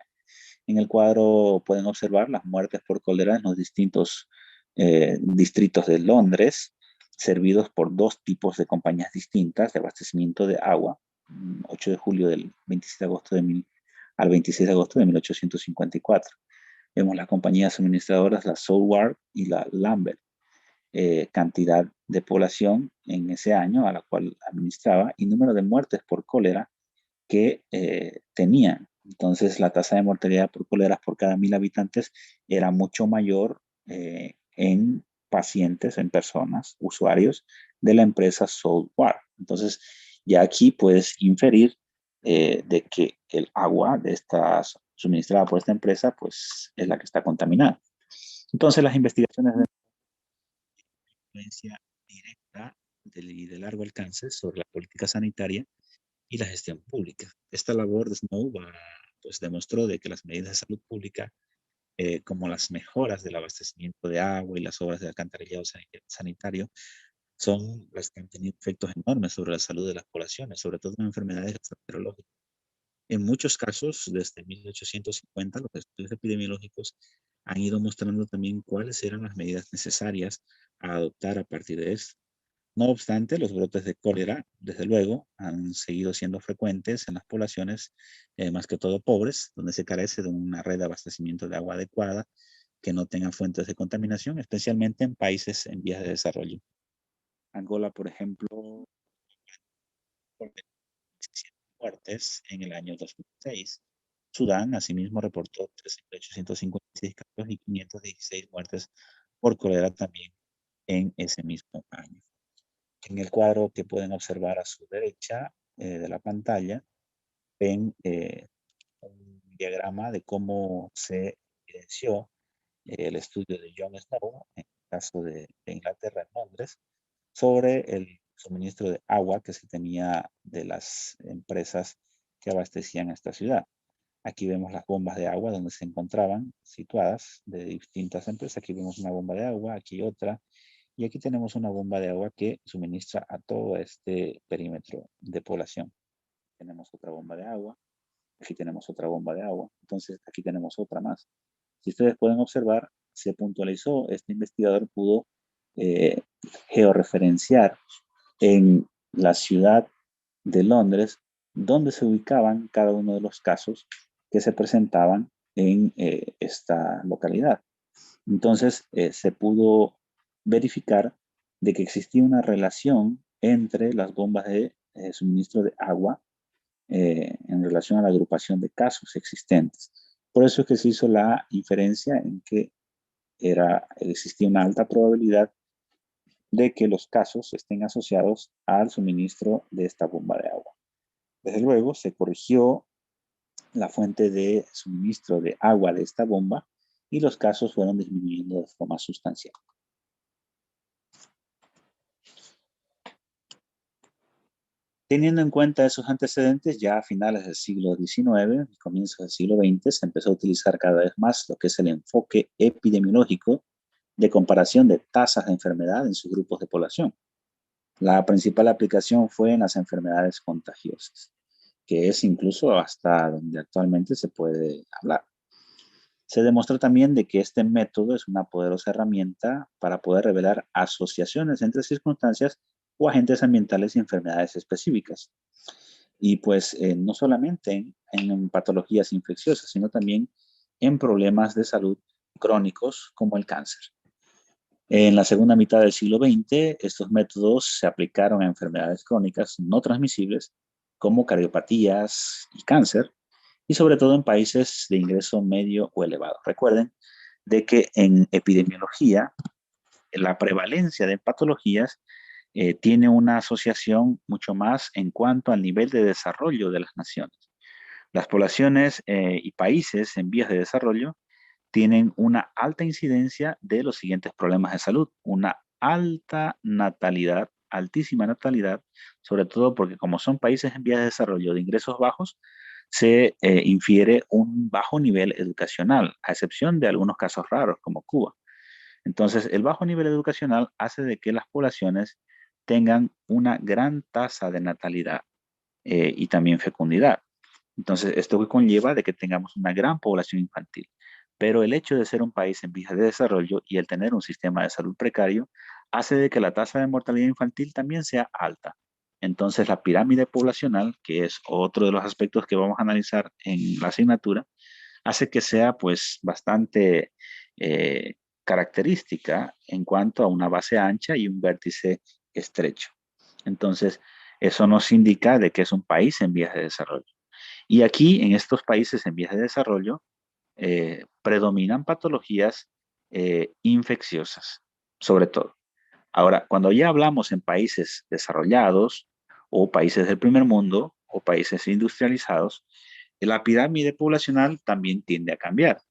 En el cuadro pueden observar las muertes por cólera en los distintos distritos de Londres, servidos por dos tipos de compañías distintas de abastecimiento de agua, 8 de julio del 26 de agosto al 26 de agosto de 1854. Vemos las compañías suministradoras, la Southwark y la Lambert, cantidad de población en ese año a la cual administraba y número de muertes por cólera que tenían. Entonces, la tasa de mortalidad por cólera por cada 1.000 habitantes era mucho mayor en pacientes, en personas, usuarios de la empresa Southwark. Entonces, ya aquí puedes inferir de que el agua de estas suministrada por esta empresa, pues es la que está contaminada. Entonces, las investigaciones de influencia directa y de largo alcance sobre la política sanitaria y la gestión pública. Esta labor de Snow pues, demostró de que las medidas de salud pública, como las mejoras del abastecimiento de agua y las obras de alcantarillado sanitario, son las que han tenido efectos enormes sobre la salud de las poblaciones, sobre todo en enfermedades gastroenterológicas. En muchos casos, desde 1850, los estudios epidemiológicos han ido mostrando también cuáles eran las medidas necesarias a adoptar a partir de esto. No obstante, los brotes de cólera, desde luego, han seguido siendo frecuentes en las poblaciones, más que todo pobres, donde se carece de una red de abastecimiento de agua adecuada, que no tenga fuentes de contaminación, especialmente en países en vías de desarrollo. Angola, por ejemplo, 17 muertes en el año 2006. Sudán, asimismo, reportó 3.856 casos y 516 muertes por cólera también en ese mismo año. En el cuadro que pueden observar a su derecha de la pantalla, ven un diagrama de cómo se evidenció el estudio de John Snow, en el caso de Inglaterra, en Londres, sobre el suministro de agua que se tenía de las empresas que abastecían esta ciudad. Aquí vemos las bombas de agua donde se encontraban situadas de distintas empresas. Aquí vemos una bomba de agua, aquí otra, y aquí tenemos una bomba de agua que suministra a todo este perímetro de población. Tenemos otra bomba de agua, aquí tenemos otra bomba de agua, entonces aquí tenemos otra más. Si ustedes pueden observar, se puntualizó, este investigador pudo georreferenciar en la ciudad de Londres dónde se ubicaban cada uno de los casos que se presentaban en esta localidad. Entonces se pudo verificar de que existía una relación entre las bombas de suministro de agua en relación a la agrupación de casos existentes. Por eso es que se hizo la inferencia en que existía una alta probabilidad de que los casos estén asociados al suministro de esta bomba de agua. Desde luego, se corrigió la fuente de suministro de agua de esta bomba y los casos fueron disminuyendo de forma sustancial. Teniendo en cuenta esos antecedentes, ya a finales del siglo XIX y comienzos del siglo XX se empezó a utilizar cada vez más lo que es el enfoque epidemiológico de comparación de tasas de enfermedad en sus grupos de población. La principal aplicación fue en las enfermedades contagiosas, que es incluso hasta donde actualmente se puede hablar. Se demostró también de que este método es una poderosa herramienta para poder revelar asociaciones entre circunstancias o agentes ambientales y enfermedades específicas. Y pues no solamente en patologías infecciosas, sino también en problemas de salud crónicos como el cáncer. En la segunda mitad del siglo XX, estos métodos se aplicaron a enfermedades crónicas no transmisibles como cardiopatías y cáncer, y sobre todo en países de ingreso medio o elevado. Recuerden de que en epidemiología, la prevalencia de patologías tiene una asociación mucho más en cuanto al nivel de desarrollo de las naciones. Las poblaciones y países en vías de desarrollo tienen una alta incidencia de los siguientes problemas de salud, una alta natalidad, altísima natalidad, sobre todo porque como son países en vías de desarrollo de ingresos bajos, se infiere un bajo nivel educacional, a excepción de algunos casos raros como Cuba. Entonces, el bajo nivel educacional hace de que las poblaciones tengan una gran tasa de natalidad y también fecundidad. Entonces, esto conlleva de que tengamos una gran población infantil. Pero el hecho de ser un país en vías de desarrollo y el tener un sistema de salud precario hace de que la tasa de mortalidad infantil también sea alta. Entonces, la pirámide poblacional, que es otro de los aspectos que vamos a analizar en la asignatura, hace que sea pues bastante característica en cuanto a una base ancha y un vértice estrecho. Entonces, eso nos indica de que es un país en vías de desarrollo. Y aquí, en estos países en vías de desarrollo, predominan patologías infecciosas, sobre todo. Ahora, cuando ya hablamos en países desarrollados o países del primer mundo o países industrializados, la pirámide poblacional también tiende a cambiar.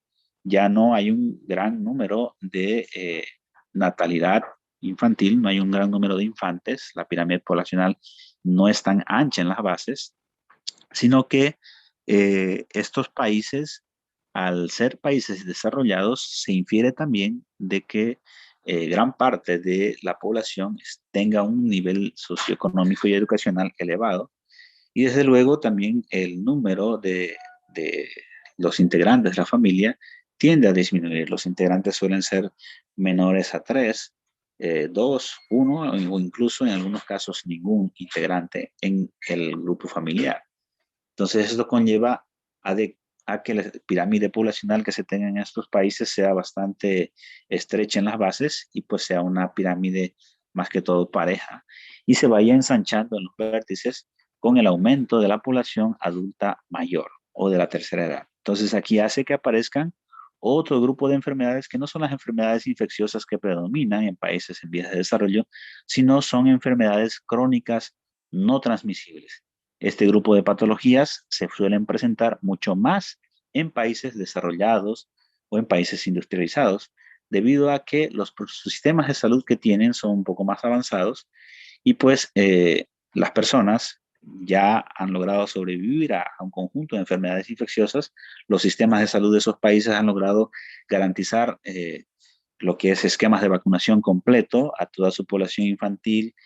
Ya no hay un gran número de natalidad infantil, no hay un gran número de infantes, la pirámide poblacional no es tan ancha en las bases, sino que estos países, al ser países desarrollados, se infiere también de que gran parte de la población tenga un nivel socioeconómico y educacional elevado. Y desde luego también el número de los integrantes de la familia tiende a disminuir. Los integrantes suelen ser menores a 3, 2, 1 o incluso en algunos casos ningún integrante en el grupo familiar. Entonces esto conlleva a que la pirámide poblacional que se tenga en estos países sea bastante estrecha en las bases y pues sea una pirámide más que todo pareja y se vaya ensanchando en los vértices con el aumento de la población adulta mayor o de la tercera edad. Entonces aquí hace que aparezcan otro grupo de enfermedades que no son las enfermedades infecciosas que predominan en países en vías de desarrollo, sino son enfermedades crónicas no transmisibles. Este grupo de patologías se suelen presentar mucho más en países desarrollados o en países industrializados, debido a que los sistemas de salud que tienen son un poco más avanzados y pues las personas ya han logrado sobrevivir a un conjunto de enfermedades infecciosas. Los sistemas de salud de esos países han logrado garantizar lo que es esquemas de vacunación completo a toda su población infantil,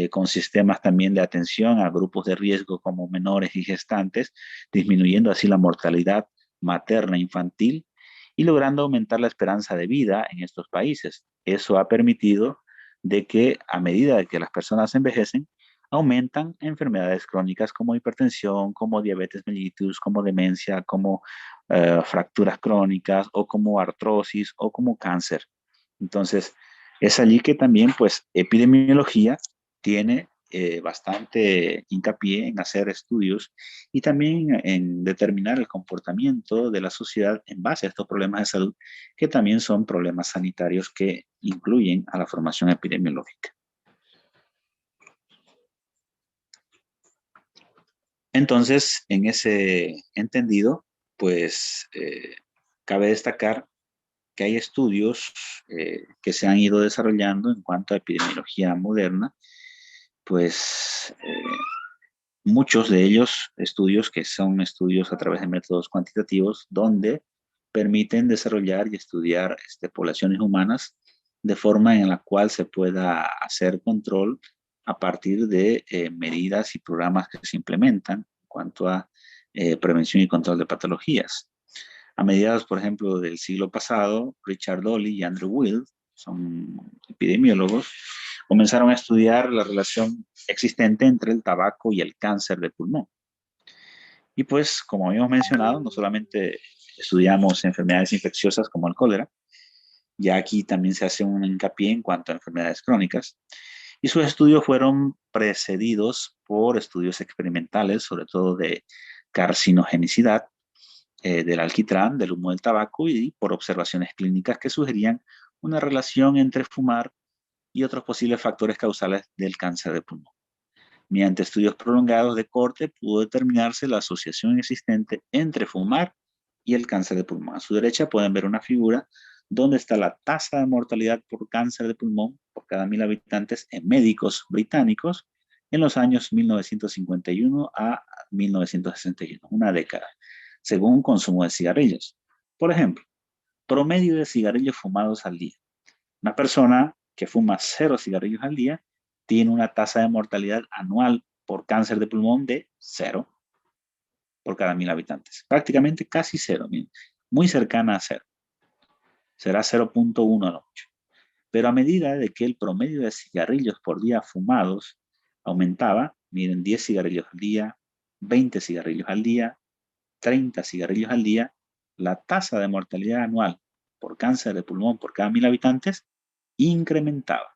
con sistemas también de atención a grupos de riesgo como menores y gestantes, disminuyendo así la mortalidad materna infantil y logrando aumentar la esperanza de vida en estos países. Eso ha permitido de que a medida que las personas envejecen, aumentan enfermedades crónicas como hipertensión, como diabetes mellitus, como demencia, como fracturas crónicas o como artrosis o como cáncer. Entonces, es allí que también, pues, epidemiología tiene bastante hincapié en hacer estudios y también en determinar el comportamiento de la sociedad en base a estos problemas de salud, que también son problemas sanitarios que incluyen a la formación epidemiológica. Entonces, en ese entendido, pues cabe destacar que hay estudios que se han ido desarrollando en cuanto a epidemiología moderna, pues muchos de ellos estudios que son estudios a través de métodos cuantitativos donde permiten desarrollar y estudiar poblaciones humanas de forma en la cual se pueda hacer control a partir de medidas y programas que se implementan en cuanto a prevención y control de patologías. A mediados, por ejemplo, del siglo pasado, Richard Dolly y Andrew Will, son epidemiólogos, comenzaron a estudiar la relación existente entre el tabaco y el cáncer de pulmón. Y pues, como habíamos mencionado, no solamente estudiamos enfermedades infecciosas como el cólera, ya aquí también se hace un hincapié en cuanto a enfermedades crónicas, y sus estudios fueron precedidos por estudios experimentales, sobre todo de carcinogenicidad, del alquitrán, del humo del tabaco y por observaciones clínicas que sugerían una relación entre fumar y otros posibles factores causales del cáncer de pulmón. Mediante estudios prolongados de corte pudo determinarse la asociación existente entre fumar y el cáncer de pulmón. A su derecha pueden ver una figura donde está la tasa de mortalidad por cáncer de pulmón por cada 1.000 habitantes en médicos británicos en los años 1951 a 1961, una década, según consumo de cigarrillos. Por ejemplo, promedio de cigarrillos fumados al día. Una persona que fuma 0 cigarrillos al día tiene una tasa de mortalidad anual por cáncer de pulmón de 0 por cada 1.000 habitantes. Prácticamente casi 0, muy cercana a 0. Será 0.1 a lo mucho. Pero a medida de que el promedio de cigarrillos por día fumados aumentaba, miren, 10 cigarrillos al día, 20 cigarrillos al día, 30 cigarrillos al día, la tasa de mortalidad anual por cáncer de pulmón por cada 1.000 habitantes incrementaba.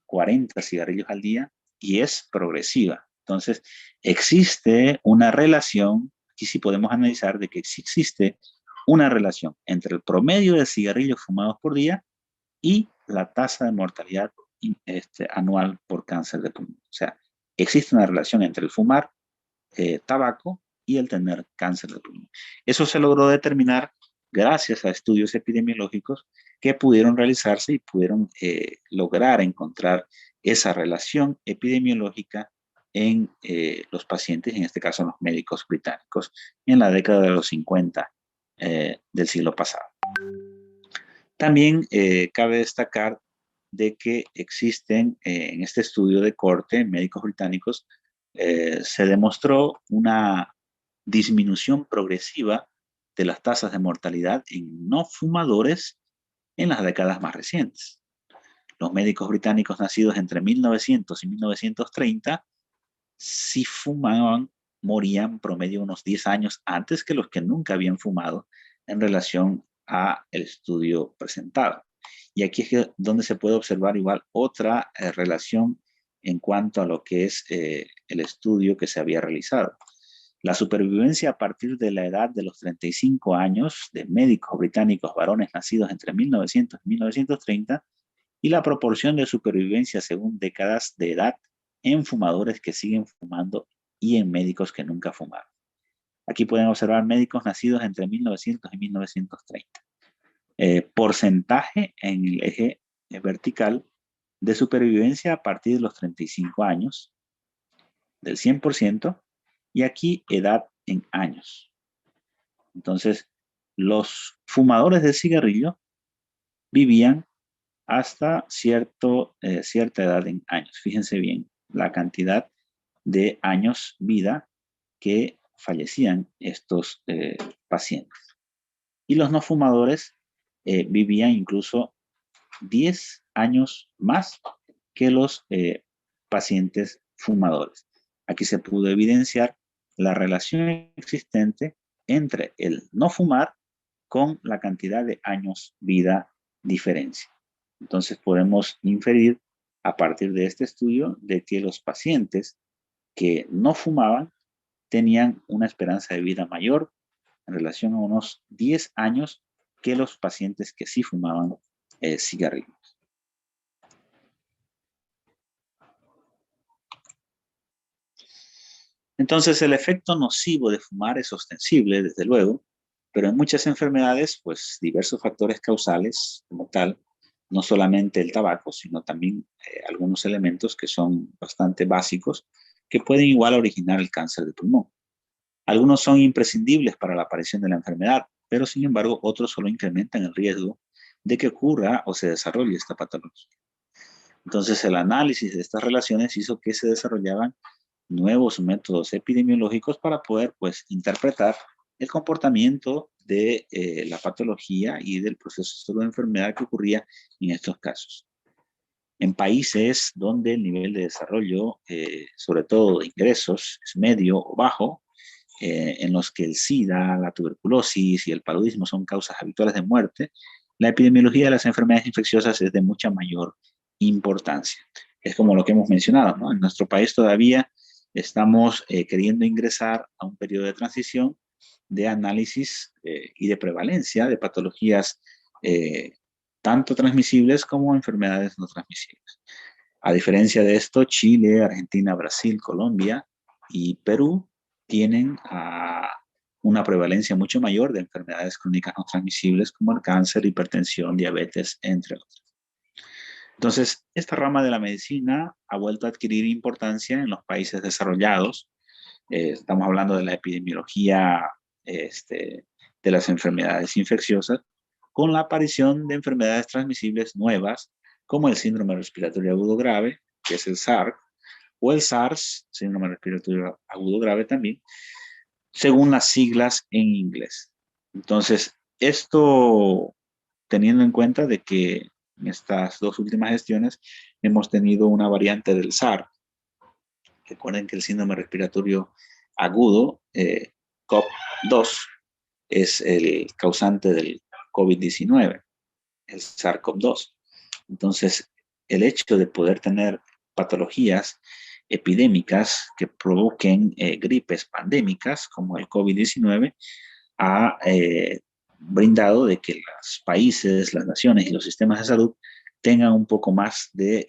40 cigarrillos al día y es progresiva. Entonces, existe una relación, aquí sí podemos analizar de que existe una relación entre el promedio de cigarrillos fumados por día y la tasa de mortalidad anual por cáncer de pulmón. O sea, existe una relación entre el fumar tabaco y el tener cáncer de pulmón. Eso se logró determinar gracias a estudios epidemiológicos que pudieron realizarse y pudieron lograr encontrar esa relación epidemiológica en los pacientes, en este caso en los médicos británicos, en la década de los 50 del siglo pasado. También cabe destacar de que existen en este estudio de corte en médicos británicos, se demostró una disminución progresiva de las tasas de mortalidad en no fumadores en las décadas más recientes. Los médicos británicos nacidos entre 1900 y 1930, si fumaban, morían promedio unos 10 años antes que los que nunca habían fumado en relación a el estudio presentado. Y aquí es donde se puede observar igual otra relación en cuanto a lo que es el estudio que se había realizado. La supervivencia a partir de la edad de los 35 años de médicos británicos varones nacidos entre 1900 y 1930 y la proporción de supervivencia según décadas de edad en fumadores que siguen fumando y en médicos que nunca fumaron. Aquí pueden observar médicos nacidos entre 1900 y 1930. Porcentaje en el eje vertical de supervivencia a partir de los 35 años, del 100%, y aquí edad en años. Entonces, los fumadores de cigarrillo vivían hasta cierta edad en años. Fíjense bien la cantidad de años vida que fallecían estos pacientes. Y los no fumadores vivían incluso 10 años más que los pacientes fumadores. Aquí se pudo evidenciar la relación existente entre el no fumar con la cantidad de años vida diferencia. Entonces podemos inferir a partir de este estudio de que los pacientes que no fumaban tenían una esperanza de vida mayor en relación a unos 10 años que los pacientes que sí fumaban cigarrillos. Entonces el efecto nocivo de fumar es ostensible, desde luego, pero en muchas enfermedades, pues diversos factores causales como tal, no solamente el tabaco, sino también algunos elementos que son bastante básicos, que pueden igual originar el cáncer de pulmón. Algunos son imprescindibles para la aparición de la enfermedad, pero sin embargo otros solo incrementan el riesgo de que ocurra o se desarrolle esta patología. Entonces el análisis de estas relaciones hizo que se desarrollaban nuevos métodos epidemiológicos para poder pues interpretar el comportamiento de la patología y del proceso de enfermedad que ocurría en estos casos. En países donde el nivel de desarrollo, sobre todo de ingresos, es medio o bajo, en los que el SIDA, la tuberculosis y el paludismo son causas habituales de muerte, la epidemiología de las enfermedades infecciosas es de mucha mayor importancia. Es como lo que hemos mencionado, ¿no? En nuestro país todavía estamos queriendo ingresar a un periodo de transición de análisis y de prevalencia de patologías tanto transmisibles como enfermedades no transmisibles. A diferencia de esto, Chile, Argentina, Brasil, Colombia y Perú tienen una prevalencia mucho mayor de enfermedades crónicas no transmisibles como el cáncer, hipertensión, diabetes, entre otras. Entonces, esta rama de la medicina ha vuelto a adquirir importancia en los países desarrollados. Estamos hablando de la epidemiología de las enfermedades infecciosas, con la aparición de enfermedades transmisibles nuevas, como el síndrome respiratorio agudo grave, que es el SARS, o el SARS, síndrome respiratorio agudo grave también, según las siglas en inglés. Entonces, esto teniendo en cuenta de que en estas dos últimas gestiones hemos tenido una variante del SARS. Recuerden que el síndrome respiratorio agudo, COV-2, es el causante del COVID-19, el SARS-CoV-2. Entonces, el hecho de poder tener patologías epidémicas que provoquen gripes pandémicas como el COVID-19 ha brindado de que los países, las naciones y los sistemas de salud tengan un poco más de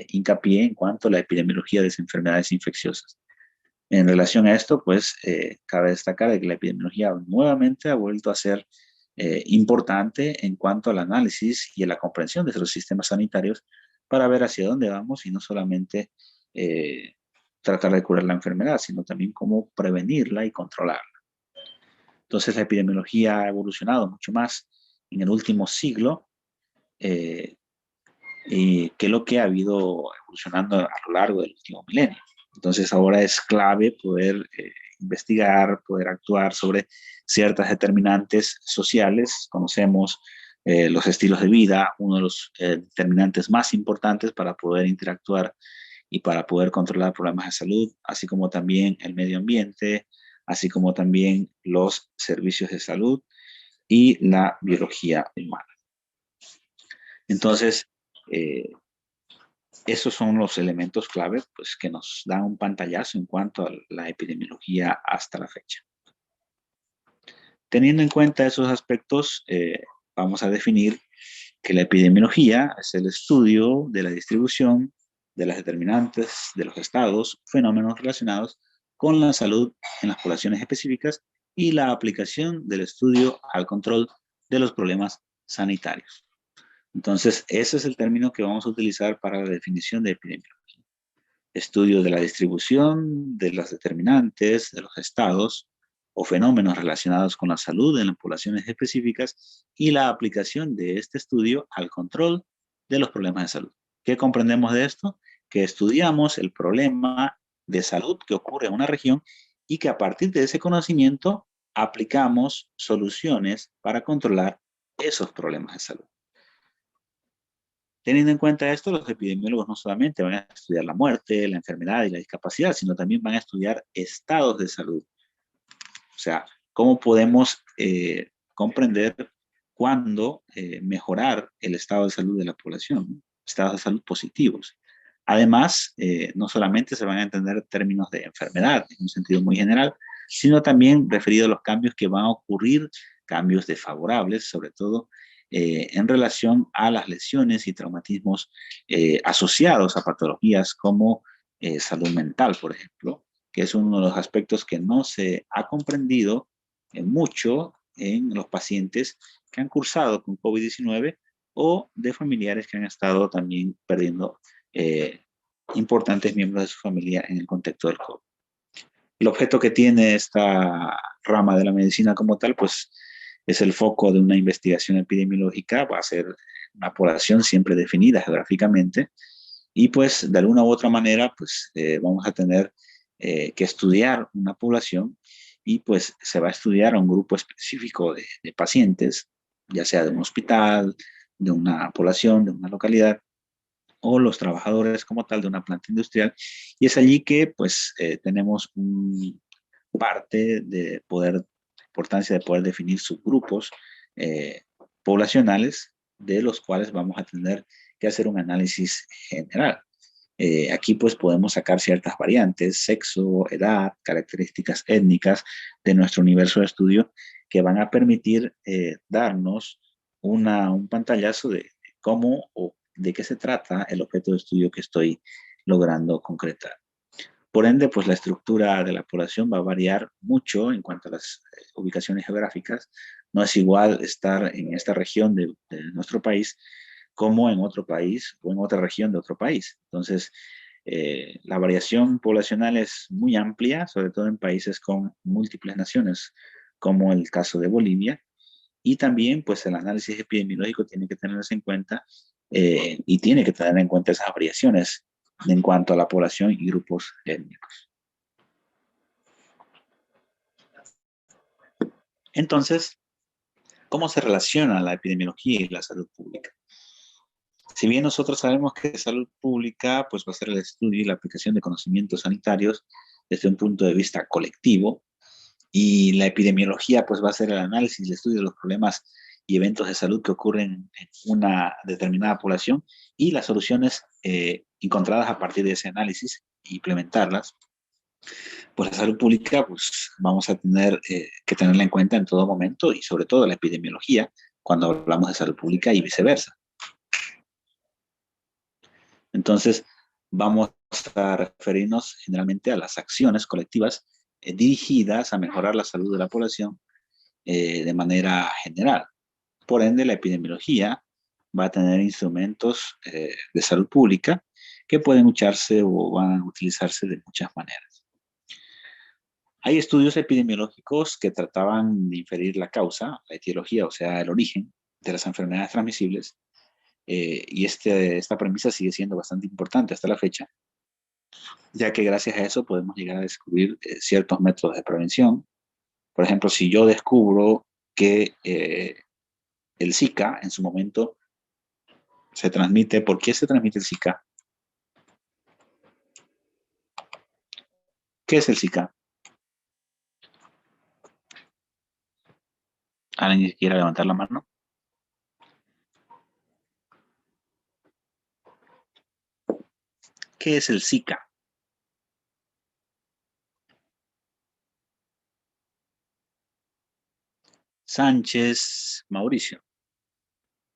hincapié en cuanto a la epidemiología de las enfermedades infecciosas. En relación a esto, pues cabe destacar de que la epidemiología nuevamente ha vuelto a ser importante en cuanto al análisis y a la comprensión de los sistemas sanitarios para ver hacia dónde vamos y no solamente tratar de curar la enfermedad, sino también cómo prevenirla y controlarla. Entonces la epidemiología ha evolucionado mucho más en el último siglo que lo que ha habido evolucionando a lo largo del último milenio. Entonces ahora es clave poder investigar, poder actuar sobre ciertas determinantes sociales. Conocemos los estilos de vida, uno de los determinantes más importantes para poder interactuar y para poder controlar problemas de salud, así como también el medio ambiente, así como también los servicios de salud y la biología humana. Entonces, esos son los elementos clave pues, que nos dan un pantallazo en cuanto a la epidemiología hasta la fecha. Teniendo en cuenta esos aspectos, vamos a definir que la epidemiología es el estudio de la distribución de las determinantes de los estados, fenómenos relacionados con la salud en las poblaciones específicas y la aplicación del estudio al control de los problemas sanitarios. Entonces, ese es el término que vamos a utilizar para la definición de epidemiología. Estudio de la distribución de las determinantes de los estados o fenómenos relacionados con la salud en las poblaciones específicas y la aplicación de este estudio al control de los problemas de salud. ¿Qué comprendemos de esto? Que estudiamos el problema de salud que ocurre en una región y que a partir de ese conocimiento aplicamos soluciones para controlar esos problemas de salud. Teniendo en cuenta esto, los epidemiólogos no solamente van a estudiar la muerte, la enfermedad y la discapacidad, sino también van a estudiar estados de salud. O sea, cómo podemos comprender cuándo mejorar el estado de salud de la población, estados de salud positivos. Además, no solamente se van a entender términos de enfermedad en un sentido muy general, sino también referido a los cambios que van a ocurrir, cambios desfavorables, sobre todo en relación a las lesiones y traumatismos asociados a patologías como salud mental, por ejemplo, que es uno de los aspectos que no se ha comprendido mucho en los pacientes que han cursado con COVID-19 o de familiares que han estado también perdiendo importantes miembros de su familia en el contexto del COVID. El objeto que tiene esta rama de la medicina como tal, pues es el foco de una investigación epidemiológica, va a ser una población siempre definida geográficamente y pues de alguna u otra manera pues vamos a tener que estudiar una población y pues se va a estudiar a un grupo específico de pacientes, ya sea de un hospital, de una población, de una localidad, o los trabajadores como tal de una planta industrial, y es allí que pues tenemos parte de poder, importancia de poder definir subgrupos poblacionales de los cuales vamos a tener que hacer un análisis general. Aquí pues podemos sacar ciertas variantes, sexo, edad, características étnicas de nuestro universo de estudio que van a permitir darnos un pantallazo de cómo o de qué se trata el objeto de estudio que estoy logrando concretar. Por ende, pues la estructura de la población va a variar mucho en cuanto a las ubicaciones geográficas. No es igual estar en esta región de nuestro país como en otro país o en otra región de otro país. Entonces, la variación poblacional es muy amplia, sobre todo en países con múltiples naciones, como el caso de Bolivia. Y también, pues, el análisis epidemiológico tiene que tenerse en cuenta y tiene que tener en cuenta esas variaciones en cuanto a la población y grupos étnicos. Entonces, ¿cómo se relaciona la epidemiología y la salud pública? Si bien nosotros sabemos que salud pública pues, va a ser el estudio y la aplicación de conocimientos sanitarios desde un punto de vista colectivo, y la epidemiología pues, va a ser el análisis y el estudio de los problemas y eventos de salud que ocurren en una determinada población y las soluciones encontradas a partir de ese análisis e implementarlas, pues la salud pública pues vamos a tener que tenerla en cuenta en todo momento y sobre todo la epidemiología cuando hablamos de salud pública y viceversa. Entonces vamos a referirnos generalmente a las acciones colectivas dirigidas a mejorar la salud de la población de manera general. Por ende, la epidemiología va a tener instrumentos de salud pública que pueden usarse o van a utilizarse de muchas maneras. Hay estudios epidemiológicos que trataban de inferir la causa, la etiología, o sea, el origen de las enfermedades transmisibles, y esta premisa sigue siendo bastante importante hasta la fecha, ya que gracias a eso podemos llegar a descubrir ciertos métodos de prevención. Por ejemplo, si yo descubro que el Zika en su momento se transmite. ¿Por qué se transmite el Zika? ¿Qué es el Zika? ¿Alguien quiere levantar la mano? ¿Qué es el Zika? Sánchez Mauricio.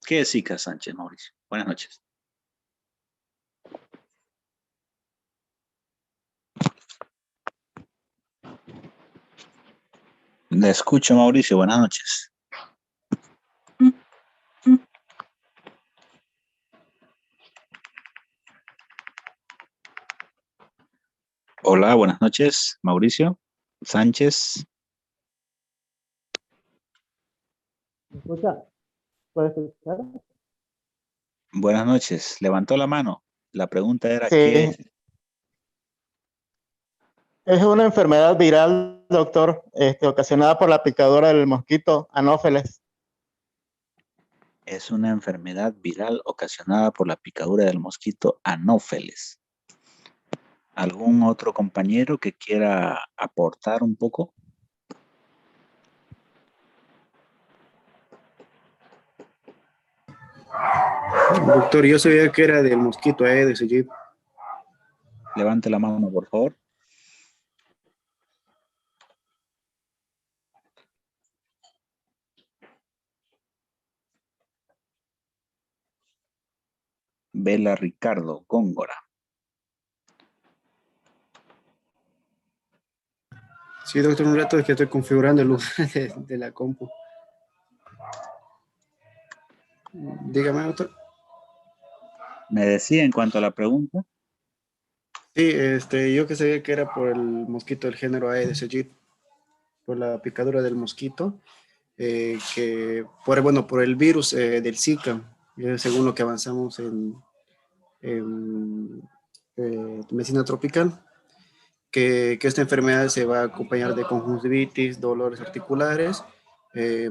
¿Qué es Zika, Sánchez Mauricio? Buenas noches. Le escucho, Mauricio. Buenas noches. Hola, buenas noches, Mauricio Sánchez. ¿Me escucha? ¿Puedes escuchar? Buenas noches. Levantó la mano. La pregunta era Sí. ¿qué es? Es una enfermedad viral doctor, ocasionada por la picadura del mosquito Anófeles. Es una enfermedad viral ocasionada por la picadura del mosquito Anófeles. ¿Algún otro compañero que quiera aportar un poco? Doctor, yo sabía que era del mosquito Aedes aegypti. Levante la mano, por favor. Vela Ricardo Góngora. Sí, doctor, un rato es que estoy configurando el lugar de la compu. Dígame, doctor. Me decía en cuanto a la pregunta. Sí, yo que sabía que era por el mosquito del género Aedes aegypti, por la picadura del mosquito, por el virus del Zika, según lo que avanzamos en medicina tropical, que esta enfermedad se va a acompañar de conjuntivitis, dolores articulares,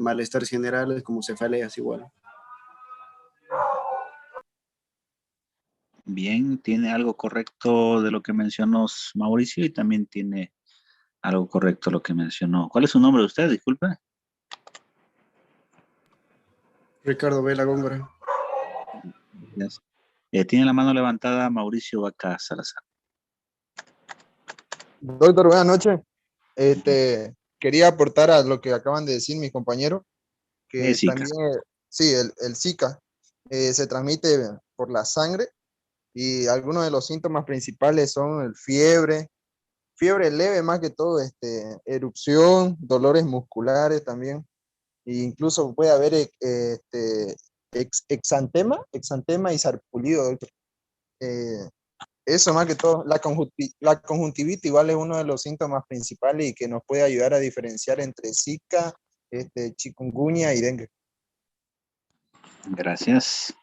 malestares generales como cefaleas igual. Bien, tiene algo correcto de lo que mencionó Mauricio y también tiene algo correcto lo que mencionó. ¿Cuál es su nombre de usted? Disculpe. Ricardo Vela Góngora. Gracias. Tiene la mano levantada Mauricio Vaca Salazar. Doctor, buenas noches. Quería aportar a lo que acaban de decir mis compañeros, que Zika. también, sí, el Zika se transmite por la sangre y algunos de los síntomas principales son el fiebre leve más que todo, erupción, dolores musculares también, e incluso puede haber exantema y sarpullido, doctor. Eso más que todo, la conjuntivitis igual es uno de los síntomas principales y que nos puede ayudar a diferenciar entre Zika, chikungunya y dengue. Gracias.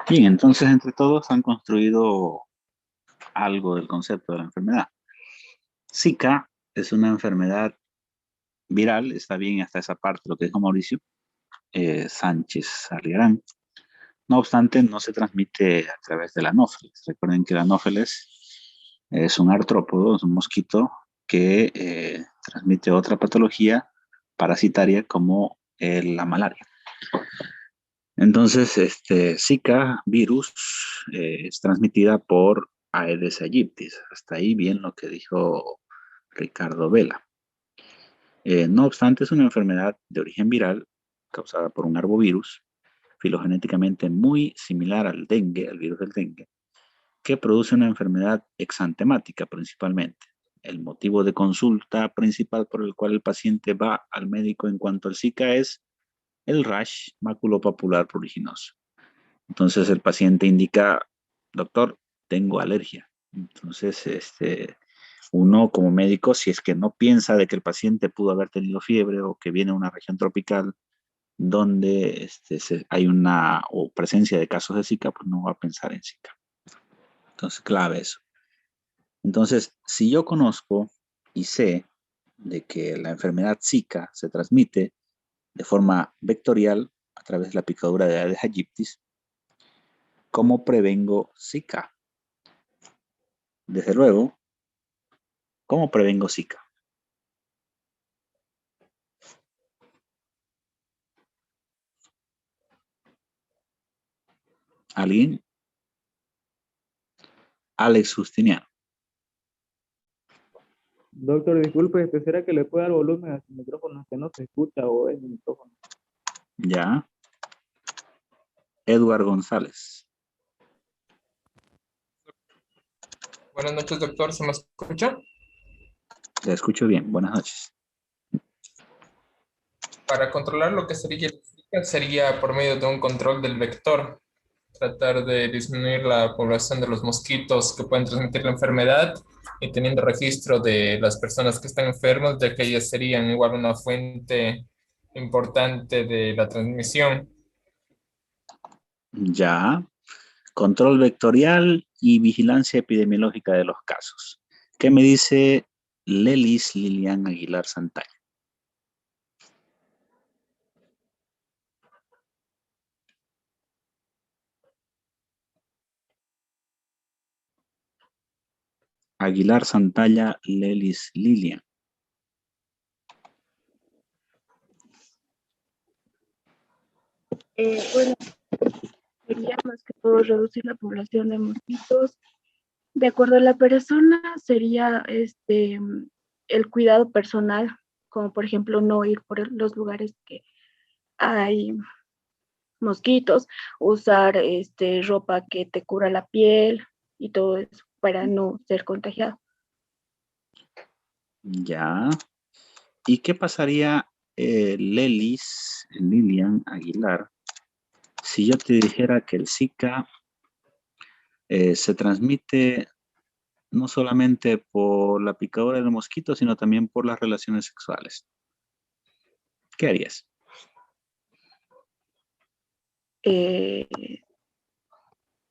Bien, entonces entre todos han construido algo del concepto de la enfermedad. Zika es una enfermedad viral, está bien hasta esa parte, lo que dijo Mauricio Sánchez Arriarán. No obstante, no se transmite a través del anófeles. Recuerden que el anófeles es un artrópodo, es un mosquito que transmite otra patología parasitaria como la malaria. Entonces, Zika virus es transmitida por Aedes aegypti. Hasta ahí bien lo que dijo Ricardo Vela. No obstante, es una enfermedad de origen viral causada por un arbovirus filogenéticamente muy similar al dengue, al virus del dengue, que produce una enfermedad exantemática principalmente. El motivo de consulta principal por el cual el paciente va al médico en cuanto al Zika es el rash maculopapular pruriginoso. Entonces el paciente indica, doctor, tengo alergia. Entonces, uno como médico, si es que no piensa de que el paciente pudo haber tenido fiebre o que viene de una región tropical donde hay una presencia de casos de Zika, pues no va a pensar en Zika. Entonces, clave eso. Entonces, si yo conozco y sé de que la enfermedad Zika se transmite de forma vectorial a través de la picadura de Aedes aegypti, ¿cómo prevengo Zika? Desde luego, ¿cómo prevengo Zika? ¿Alguien? Alex Justiniano. Doctor, disculpe, ¿será que le puede dar volumen a su micrófono que no se escucha o es mi micrófono? Ya. Edward González. Buenas noches, doctor. ¿Se me escucha? Le escucho bien. Buenas noches. Para controlar lo que sería por medio de un control del vector. Tratar de disminuir la población de los mosquitos que pueden transmitir la enfermedad y teniendo registro de las personas que están enfermas, ya que ellas serían igual una fuente importante de la transmisión. Ya. Control vectorial y vigilancia epidemiológica de los casos. ¿Qué me dice Lelis Lilian Aguilar Santalla. Aguilar Santalla Lelis Lilian. Bueno, sería más que todo reducir la población de mosquitos. De acuerdo a la persona, sería el cuidado personal, como por ejemplo no ir por los lugares que hay mosquitos, usar ropa que te cubra la piel y todo eso para no ser contagiado. Ya. ¿Y qué pasaría, Lelis Lilian Aguilar, si yo te dijera que el Zika se transmite no solamente por la picadura del mosquito, sino también por las relaciones sexuales? ¿Qué harías?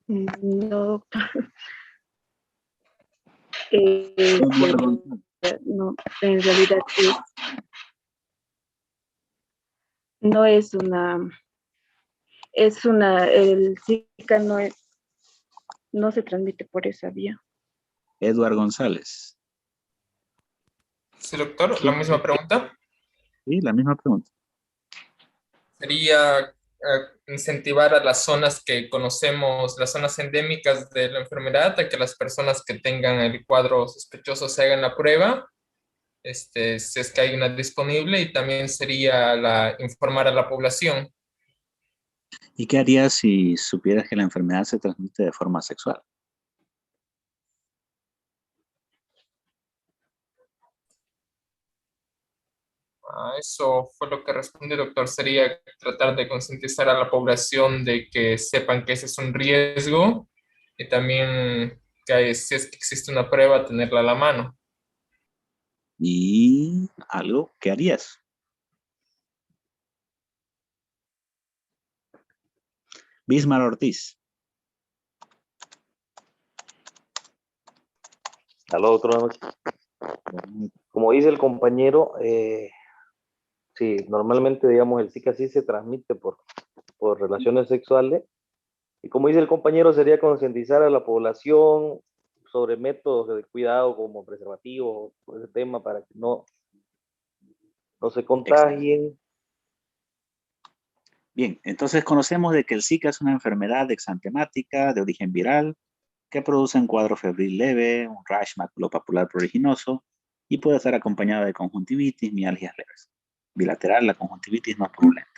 No, no, en realidad no es el Zika no se transmite por esa vía. Edward González. Sí, doctor, la misma pregunta. Sí, la misma pregunta. Sería incentivar a las zonas que conocemos, las zonas endémicas de la enfermedad, a que las personas que tengan el cuadro sospechoso se hagan la prueba, si es que hay una disponible, y también sería informar a la población. ¿Y qué harías si supieras que la enfermedad se transmite de forma sexual? Eso fue lo que respondí, doctor. Sería tratar de concientizar a la población de que sepan que ese es un riesgo, y también que si es que existe una prueba, tenerla a la mano. ¿Y algo que harías? Bismar Ortiz. Aló, doctor. Como dice el compañero, sí, normalmente, digamos, el Zika sí se transmite por relaciones sexuales. Y como dice el compañero, sería concientizar a la población sobre métodos de cuidado como preservativos, ese tema, para que no se contagien. Bien, entonces conocemos de que el Zika es una enfermedad exantemática de origen viral que produce un cuadro febril leve, un rash maculopapular pruriginoso y puede estar acompañado de conjuntivitis, mialgias leves. Bilateral, la conjuntivitis no es purulenta.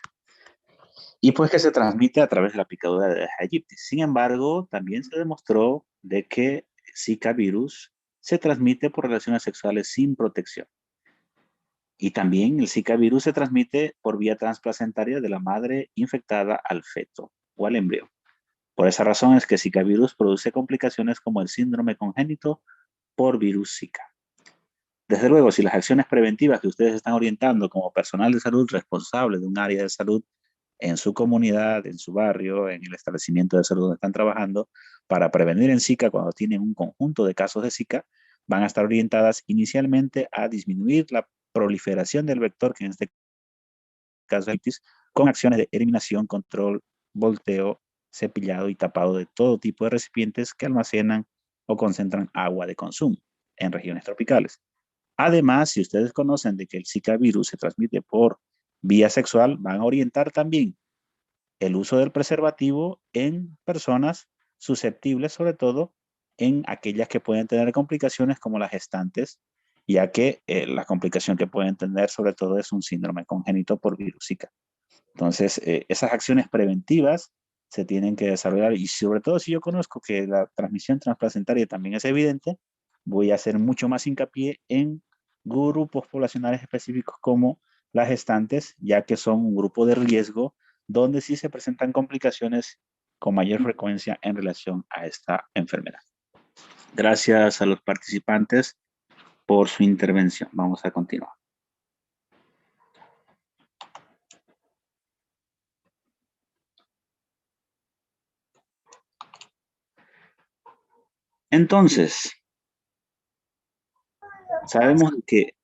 Y pues que se transmite a través de la picadura de Aedes aegypti. Sin embargo, también se demostró de que Zika virus se transmite por relaciones sexuales sin protección. Y también el Zika virus se transmite por vía transplacentaria de la madre infectada al feto o al embrión. Por esa razón es que Zika virus produce complicaciones como el síndrome congénito por virus Zika. Desde luego, si las acciones preventivas que ustedes están orientando como personal de salud responsable de un área de salud en su comunidad, en su barrio, en el establecimiento de salud donde están trabajando, para prevenir en Zika cuando tienen un conjunto de casos de Zika, van a estar orientadas inicialmente a disminuir la proliferación del vector, que en este caso es itis, con acciones de eliminación, control, volteo, cepillado y tapado de todo tipo de recipientes que almacenan o concentran agua de consumo en regiones tropicales. Además, si ustedes conocen de que el Zika virus se transmite por vía sexual, van a orientar también el uso del preservativo en personas susceptibles, sobre todo en aquellas que pueden tener complicaciones como las gestantes, ya que la complicación que pueden tener sobre todo es un síndrome congénito por virus Zika. Entonces, esas acciones preventivas se tienen que desarrollar, y sobre todo si yo conozco que la transmisión transplacentaria también es evidente, voy a hacer mucho más hincapié en grupos poblacionales específicos como las gestantes, ya que son un grupo de riesgo donde sí se presentan complicaciones con mayor frecuencia en relación a esta enfermedad. Gracias a los participantes por su intervención. Vamos a continuar. Entonces, Sabemos que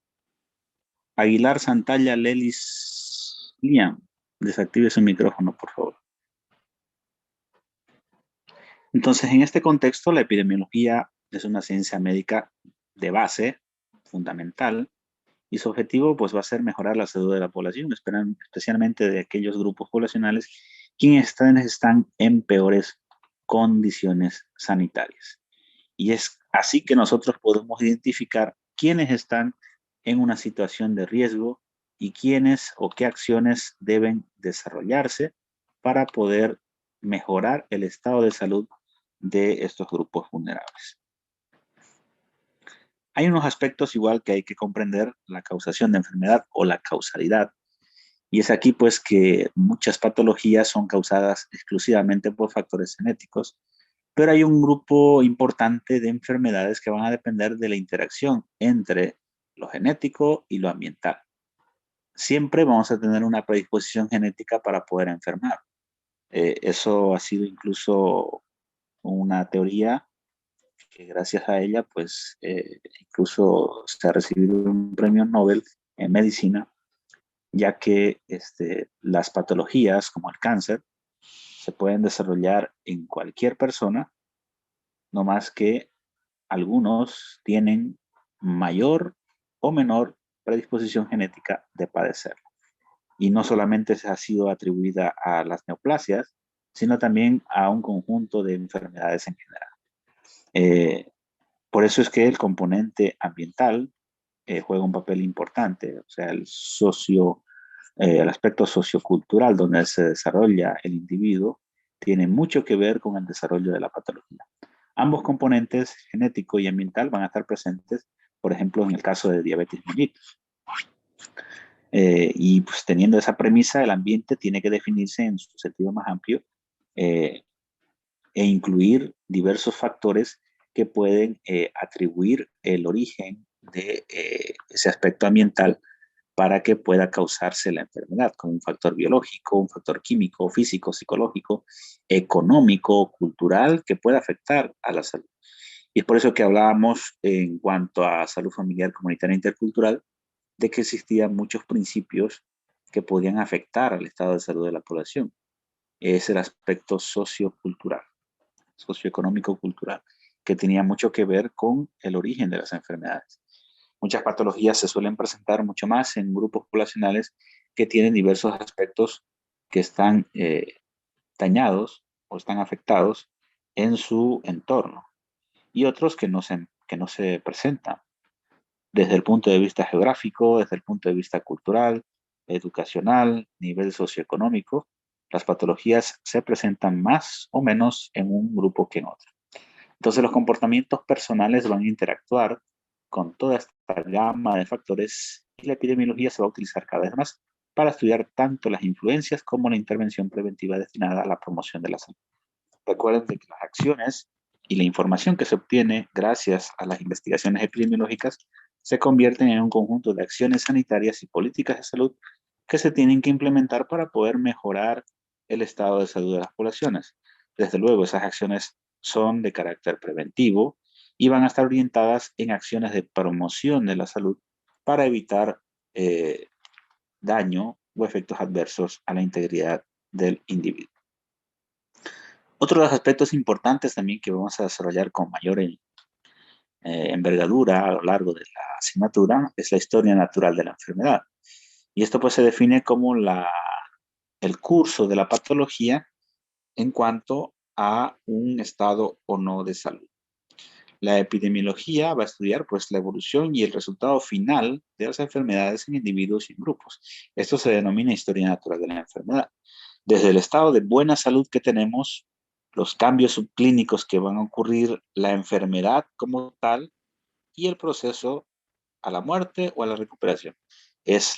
Aguilar Santalla Lelis Liam, desactive su micrófono, por favor. Entonces, en este contexto, la epidemiología es una ciencia médica de base, fundamental, y su objetivo pues, va a ser mejorar la salud de la población, especialmente de aquellos grupos poblacionales quienes están en peores condiciones sanitarias. Y es así que nosotros podemos identificar quiénes están en una situación de riesgo y quiénes o qué acciones deben desarrollarse para poder mejorar el estado de salud de estos grupos vulnerables. Hay unos aspectos igual que hay que comprender: la causación de enfermedad o la causalidad. Y es aquí pues que muchas patologías son causadas exclusivamente por factores genéticos, pero hay un grupo importante de enfermedades que van a depender de la interacción entre lo genético y lo ambiental. Siempre vamos a tener una predisposición genética para poder enfermar. Eso ha sido incluso una teoría que gracias a ella, pues, incluso se ha recibido un premio Nobel en medicina, ya que las patologías como el cáncer se pueden desarrollar en cualquier persona, no más que algunos tienen mayor o menor predisposición genética de padecerlo. Y no solamente se ha sido atribuida a las neoplasias, sino también a un conjunto de enfermedades en general. Por eso es que el componente ambiental juega un papel importante, o sea, el aspecto sociocultural donde se desarrolla el individuo tiene mucho que ver con el desarrollo de la patología. Ambos componentes, genético y ambiental, van a estar presentes, por ejemplo, en el caso de diabetes mellitus. Y pues teniendo esa premisa, el ambiente tiene que definirse en su sentido más amplio e incluir diversos factores que pueden atribuir el origen de ese aspecto ambiental para que pueda causarse la enfermedad, como un factor biológico, un factor químico, físico, psicológico, económico, cultural, que pueda afectar a la salud. Y es por eso que hablábamos en cuanto a salud familiar, comunitaria e intercultural, de que existían muchos principios que podían afectar al estado de salud de la población. Es el aspecto sociocultural, socioeconómico-cultural, que tenía mucho que ver con el origen de las enfermedades. Muchas patologías se suelen presentar mucho más en grupos poblacionales que tienen diversos aspectos que están dañados o están afectados en su entorno, y otros que no se presentan desde el punto de vista geográfico, desde el punto de vista cultural, educacional, nivel socioeconómico. Las patologías se presentan más o menos en un grupo que en otro. Entonces los comportamientos personales van a interactuar con toda esta gama de factores y la epidemiología se va a utilizar cada vez más para estudiar tanto las influencias como la intervención preventiva destinada a la promoción de la salud. Recuerden que las acciones y la información que se obtiene gracias a las investigaciones epidemiológicas se convierten en un conjunto de acciones sanitarias y políticas de salud que se tienen que implementar para poder mejorar el estado de salud de las poblaciones. Desde luego, esas acciones son de carácter preventivo y van a estar orientadas en acciones de promoción de la salud para evitar daño o efectos adversos a la integridad del individuo. Otro de los aspectos importantes también que vamos a desarrollar con mayor envergadura a lo largo de la asignatura es la historia natural de la enfermedad. Y esto pues se define como el curso de la patología en cuanto a un estado o no de salud. La epidemiología va a estudiar pues la evolución y el resultado final de las enfermedades en individuos y en grupos. Esto se denomina historia natural de la enfermedad. Desde el estado de buena salud que tenemos, los cambios subclínicos que van a ocurrir, la enfermedad como tal y el proceso a la muerte o a la recuperación. Es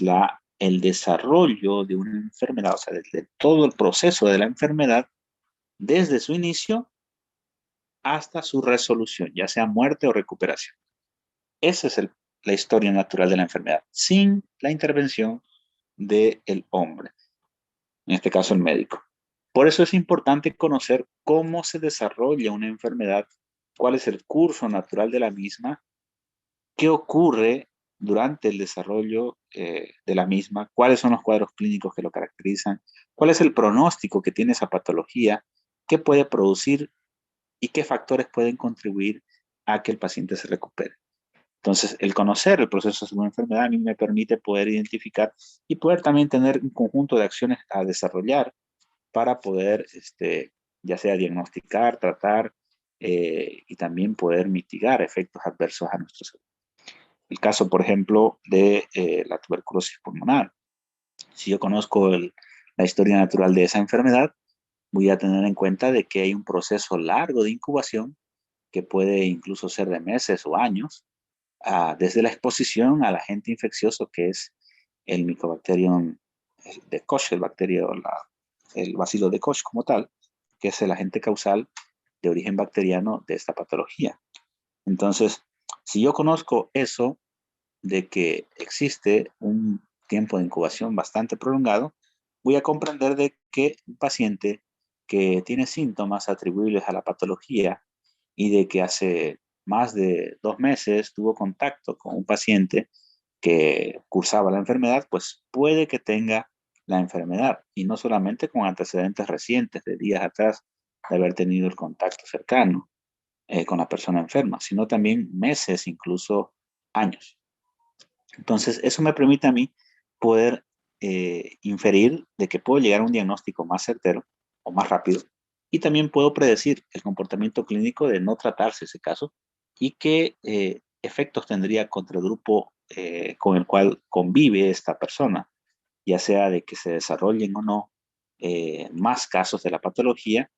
el desarrollo de una enfermedad, o sea, desde todo el proceso de la enfermedad, desde su inicio hasta su resolución, ya sea muerte o recuperación. Esa es la historia natural de la enfermedad, sin la intervención del hombre, en este caso el médico. Por eso es importante conocer cómo se desarrolla una enfermedad, cuál es el curso natural de la misma qué ocurre durante el desarrollo de la misma, cuáles son los cuadros clínicos que lo caracterizan, cuál es el pronóstico que tiene esa patología, qué puede producir y qué factores pueden contribuir a que el paciente se recupere. Entonces, el conocer el proceso de una enfermedad a mí me permite poder identificar y poder también tener un conjunto de acciones a desarrollar para poder, ya sea diagnosticar, tratar y también poder mitigar efectos adversos a nuestra salud. El caso, por ejemplo, de la tuberculosis pulmonar. Si yo conozco la historia natural de esa enfermedad, voy a tener en cuenta de que hay un proceso largo de incubación que puede incluso ser de meses o años, desde la exposición al agente infeccioso que es el Mycobacterium de Koch, el bacilo de Koch como tal, que es el agente causal de origen bacteriano de esta patología. Entonces, si yo conozco eso, de que existe un tiempo de incubación bastante prolongado, voy a comprender de que un paciente que tiene síntomas atribuibles a la patología y de que hace más de 2 meses tuvo contacto con un paciente que cursaba la enfermedad, pues puede que tenga la enfermedad y no solamente con antecedentes recientes de días atrás de haber tenido el contacto cercano con la persona enferma, sino también meses, incluso años. Entonces, eso me permite a mí poder inferir de que puedo llegar a un diagnóstico más certero o más rápido y también puedo predecir el comportamiento clínico de no tratarse ese caso y qué efectos tendría contra el grupo con el cual convive esta persona, ya sea de que se desarrollen o no más casos de la patología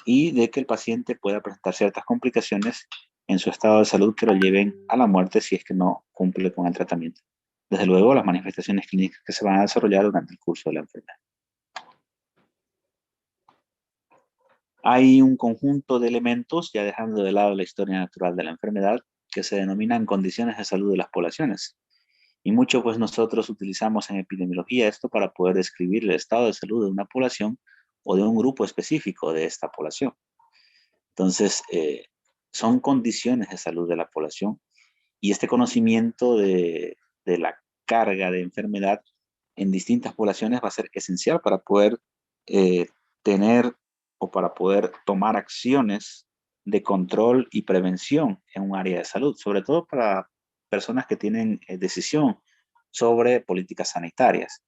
y de que el paciente pueda presentar ciertas complicaciones en su estado de salud que lo lleven a la muerte si es que no cumple con el tratamiento. Desde luego, las manifestaciones clínicas que se van a desarrollar durante el curso de la enfermedad. Hay un conjunto de elementos, ya dejando de lado la historia natural de la enfermedad, que se denominan condiciones de salud de las poblaciones. Y mucho pues nosotros utilizamos en epidemiología esto para poder describir el estado de salud de una población o de un grupo específico de esta población. Entonces, son condiciones de salud de la población y este conocimiento de la carga de enfermedad en distintas poblaciones va a ser esencial para poder tener o para poder tomar acciones de control y prevención en un área de salud, sobre todo para personas que tienen decisión sobre políticas sanitarias.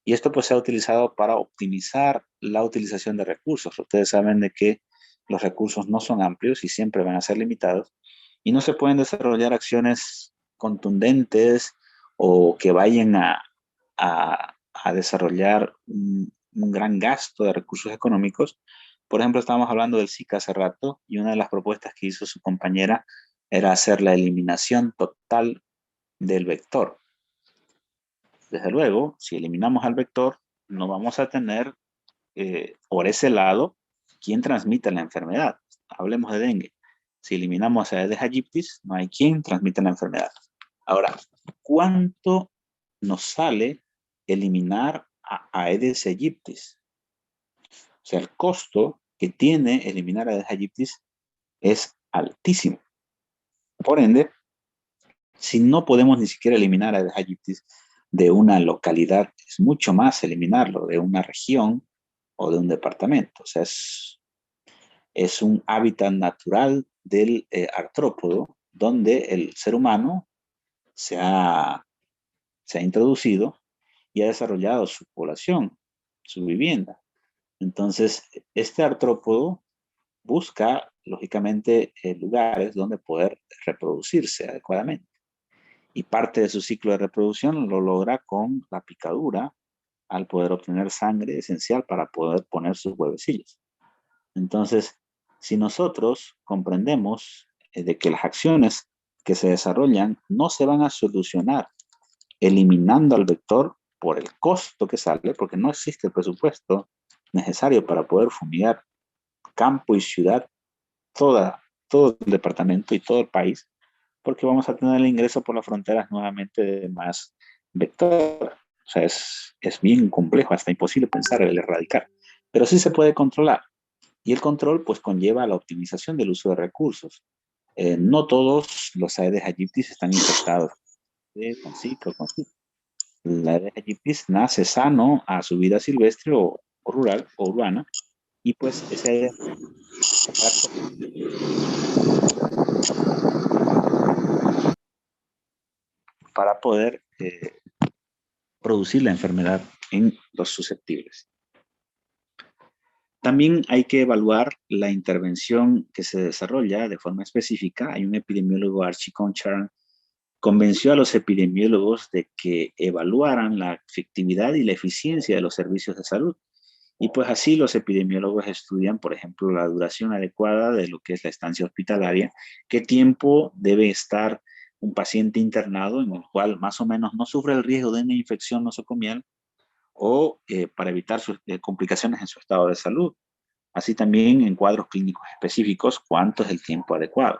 Y esto pues se ha utilizado para optimizar la utilización de recursos. Ustedes saben de que los recursos no son amplios y siempre van a ser limitados y no se pueden desarrollar acciones contundentes o que vayan a desarrollar un gran gasto de recursos económicos. Por ejemplo, estábamos hablando del Zika hace rato y una de las propuestas que hizo su compañera era hacer la eliminación total del vector. Desde luego, si eliminamos al vector, no vamos a tener por ese lado quién transmite la enfermedad. Hablemos de dengue. Si eliminamos a Aedes aegyptis, no hay quien transmita la enfermedad. Ahora, ¿cuánto nos sale eliminar a Aedes aegyptis? O sea, el costo que tiene eliminar a Aedes aegyptis es altísimo. Por ende, si no podemos ni siquiera eliminar a Aedes aegyptis de una localidad, es mucho más eliminarlo de una región o de un departamento. O sea, es un hábitat natural del artrópodo donde el ser humano se ha introducido y ha desarrollado su población, su vivienda. Entonces, este artrópodo busca, lógicamente, lugares donde poder reproducirse adecuadamente. Y parte de su ciclo de reproducción lo logra con la picadura al poder obtener sangre esencial para poder poner sus huevecillos. Entonces, si nosotros comprendemos de que las acciones que se desarrollan no se van a solucionar eliminando al vector por el costo que sale, porque no existe el presupuesto necesario para poder fumigar campo y ciudad, todo el departamento y todo el país, porque vamos a tener el ingreso por las fronteras nuevamente de más vector. O sea, es bien complejo, hasta imposible pensar el erradicar, pero sí se puede controlar. Y el control pues conlleva la optimización del uso de recursos. No todos los Aedes aegyptis están infectados con Zika o con Zika. La Aedes aegyptis nace sano a su vida silvestre o rural o urbana, y pues ese para poder producir la enfermedad en los susceptibles. También hay que evaluar la intervención que se desarrolla de forma específica. Hay un epidemiólogo, Archie Concharan, convenció a los epidemiólogos de que evaluaran la efectividad y la eficiencia de los servicios de salud. Y pues así los epidemiólogos estudian, por ejemplo, la duración adecuada de lo que es la estancia hospitalaria, qué tiempo debe estar un paciente internado en el cual más o menos no sufre el riesgo de una infección nosocomial, o para evitar sus complicaciones en su estado de salud. Así también en cuadros clínicos específicos, cuánto es el tiempo adecuado.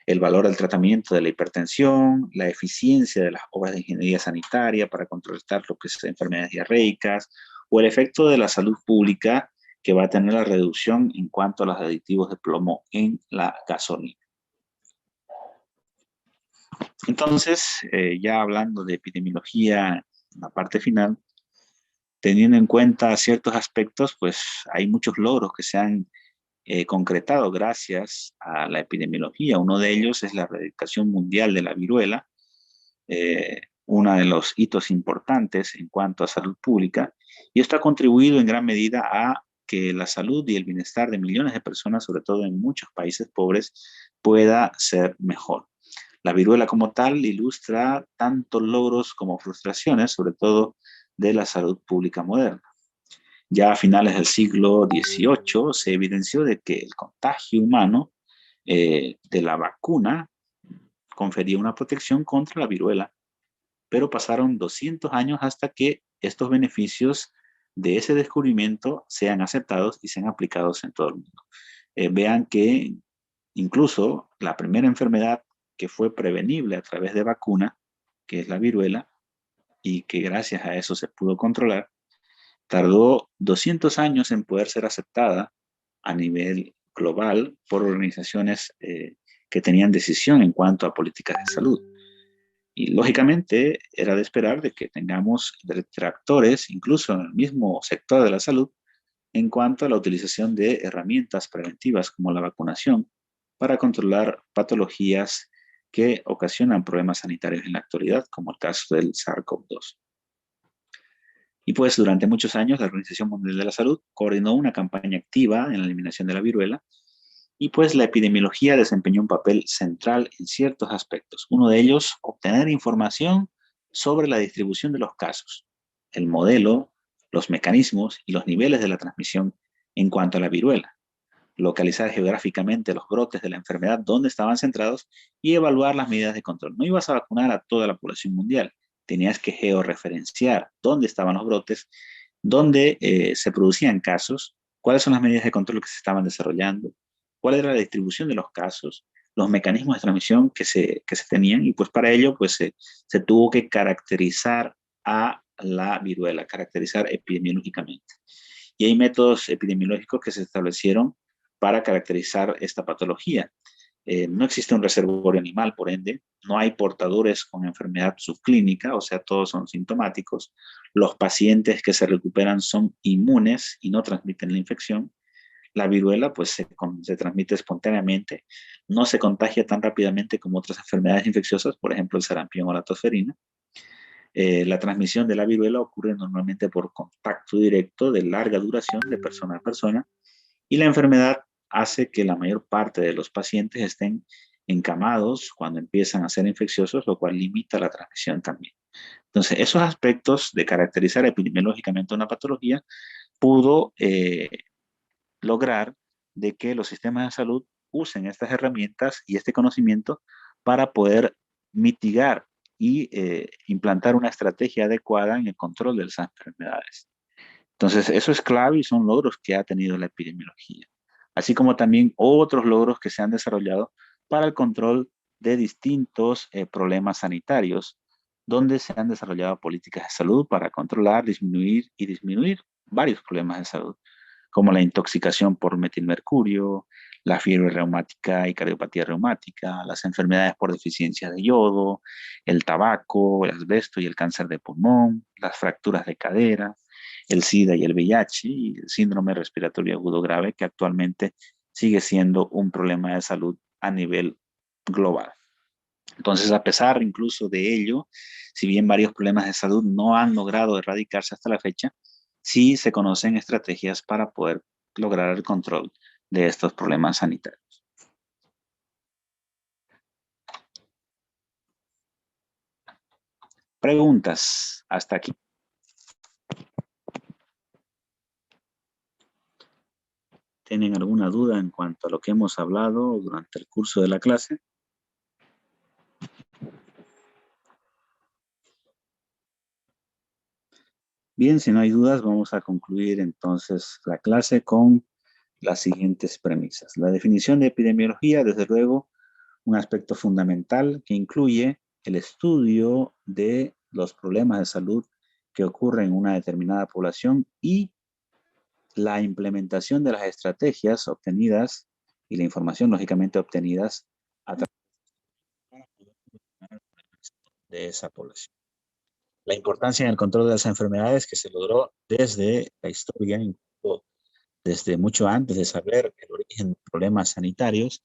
El valor del tratamiento de la hipertensión, la eficiencia de las obras de ingeniería sanitaria para contrarrestar lo que es enfermedades diarreicas, o el efecto de la salud pública que va a tener la reducción en cuanto a los aditivos de plomo en la gasolina. Entonces, ya hablando de epidemiología en la parte final, teniendo en cuenta ciertos aspectos, pues hay muchos logros que se han concretado gracias a la epidemiología. Uno de ellos es la erradicación mundial de la viruela, uno de los hitos importantes en cuanto a salud pública, y esto ha contribuido en gran medida a que la salud y el bienestar de millones de personas, sobre todo en muchos países pobres, pueda ser mejor. La viruela como tal ilustra tanto logros como frustraciones, sobre todo de la salud pública moderna. Ya a finales del siglo XVIII se evidenció de que el contagio humano de la vacuna confería una protección contra la viruela, pero pasaron 200 años hasta que estos beneficios de ese descubrimiento sean aceptados y sean aplicados en todo el mundo. Vean que incluso la primera enfermedad que fue prevenible a través de vacuna, que es la viruela, y que gracias a eso se pudo controlar, tardó 200 años en poder ser aceptada a nivel global por organizaciones que tenían decisión en cuanto a políticas de salud. Y lógicamente era de esperar de que tengamos detractores, incluso en el mismo sector de la salud, en cuanto a la utilización de herramientas preventivas como la vacunación para controlar patologías que ocasionan problemas sanitarios en la actualidad, como el caso del SARS-CoV-2. Y pues durante muchos años la Organización Mundial de la Salud coordinó una campaña activa en la eliminación de la viruela, y pues la epidemiología desempeñó un papel central en ciertos aspectos. Uno de ellos, obtener información sobre la distribución de los casos, el modelo, los mecanismos y los niveles de la transmisión en cuanto a la viruela, localizar geográficamente los brotes de la enfermedad donde estaban centrados y evaluar las medidas de control. No ibas a vacunar a toda la población mundial, tenías que georreferenciar dónde estaban los brotes, dónde se producían casos, cuáles son las medidas de control que se estaban desarrollando, cuál era la distribución de los casos, los mecanismos de transmisión que se tenían, y pues para ello pues se tuvo que caracterizar a la viruela, caracterizar epidemiológicamente. Y hay métodos epidemiológicos que se establecieron para caracterizar esta patología. No existe un reservorio animal, por ende, no hay portadores con enfermedad subclínica, o sea, todos son sintomáticos. Los pacientes que se recuperan son inmunes y no transmiten la infección. La viruela pues se transmite espontáneamente, no se contagia tan rápidamente como otras enfermedades infecciosas, por ejemplo el sarampión o la tosferina. La transmisión de la viruela ocurre normalmente por contacto directo de larga duración de persona a persona, y la enfermedad hace que la mayor parte de los pacientes estén encamados cuando empiezan a ser infecciosos, lo cual limita la transmisión también. Entonces, esos aspectos de caracterizar epidemiológicamente una patología pudo lograr de que los sistemas de salud usen estas herramientas y este conocimiento para poder mitigar y implantar una estrategia adecuada en el control de esas enfermedades. Entonces, eso es clave y son logros que ha tenido la epidemiología, así como también otros logros que se han desarrollado para el control de distintos problemas sanitarios, donde se han desarrollado políticas de salud para controlar, disminuir varios problemas de salud, como la intoxicación por metilmercurio, la fiebre reumática y cardiopatía reumática, las enfermedades por deficiencia de yodo, el tabaco, el asbesto y el cáncer de pulmón, las fracturas de cadera, el SIDA y el VIH y el síndrome respiratorio agudo grave, que actualmente sigue siendo un problema de salud a nivel global. Entonces, a pesar incluso de ello, si bien varios problemas de salud no han logrado erradicarse hasta la fecha, sí se conocen estrategias para poder lograr el control de estos problemas sanitarios. Preguntas hasta aquí. ¿Tienen alguna duda en cuanto a lo que hemos hablado durante el curso de la clase? Bien, si no hay dudas, vamos a concluir entonces la clase con las siguientes premisas. La definición de epidemiología, desde luego, un aspecto fundamental que incluye el estudio de los problemas de salud que ocurren en una determinada población y la implementación de las estrategias obtenidas y la información lógicamente obtenidas a través de esa población. La importancia en el control de las enfermedades que se logró desde la historia, incluso desde mucho antes de saber el origen de problemas sanitarios,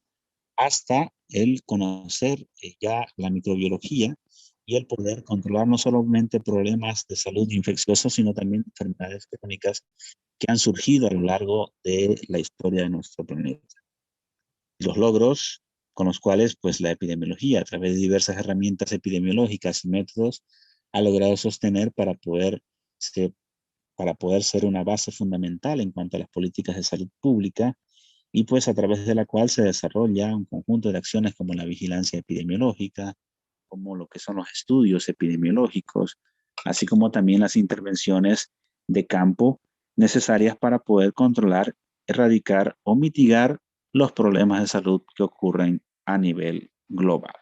hasta el conocer ya la microbiología y el poder controlar no solamente problemas de salud infecciosos, sino también enfermedades crónicas que han surgido a lo largo de la historia de nuestro planeta. Los logros con los cuales pues, la epidemiología, a través de diversas herramientas epidemiológicas y métodos, ha logrado sostener para poder ser una base fundamental en cuanto a las políticas de salud pública y pues a través de la cual se desarrolla un conjunto de acciones como la vigilancia epidemiológica, como lo que son los estudios epidemiológicos, así como también las intervenciones de campo necesarias para poder controlar, erradicar o mitigar los problemas de salud que ocurren a nivel global.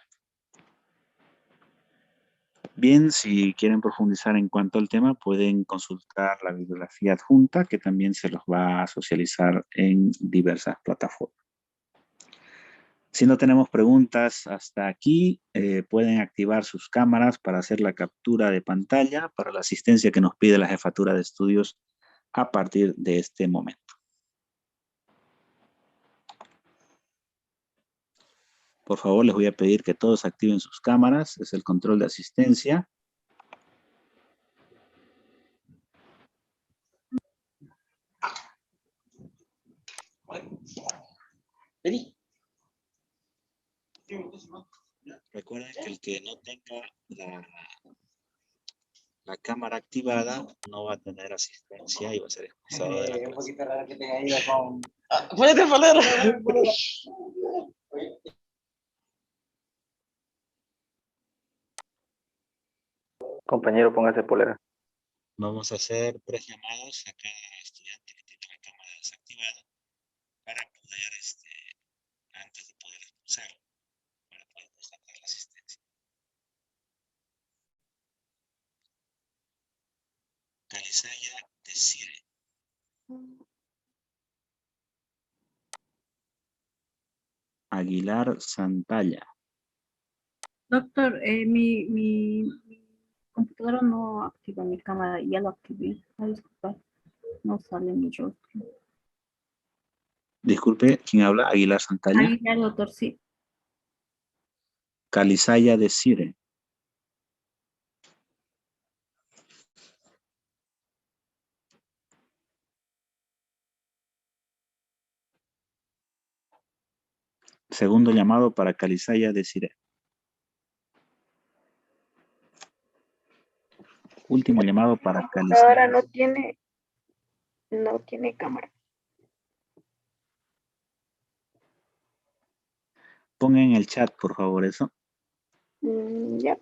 Bien, si quieren profundizar en cuanto al tema, pueden consultar la bibliografía adjunta, que también se los va a socializar en diversas plataformas. Si no tenemos preguntas hasta aquí, pueden activar sus cámaras para hacer la captura de pantalla para la asistencia que nos pide la Jefatura de Estudios a partir de este momento. Por favor, les voy a pedir que todos activen sus cámaras. Es el control de asistencia. Recuerden que el que no tenga la cámara activada no va a tener asistencia y va a ser expulsado de la clase. Un poquito raro que tenga ido con... ¡Puede poner! Compañero, póngase polera. Vamos a hacer 3 llamados a cada estudiante que tiene la cámara desactivada para poder, antes de poder expulsarlo, para poder constatar la asistencia. Calizaya Desire. Aguilar Santalla. Doctor, mi computadora no activa mi cámara, ya lo activé. Ay, disculpa, no sale mi rostro. Disculpe, ¿quién habla? Aguilar Santalla. Aguilar, doctor, sí. Calizaya Desire. Segundo llamado para Calizaya Desire. Último llamado para Calizaya. Ahora no tiene cámara. Pongan en el chat, por favor, eso. Ya.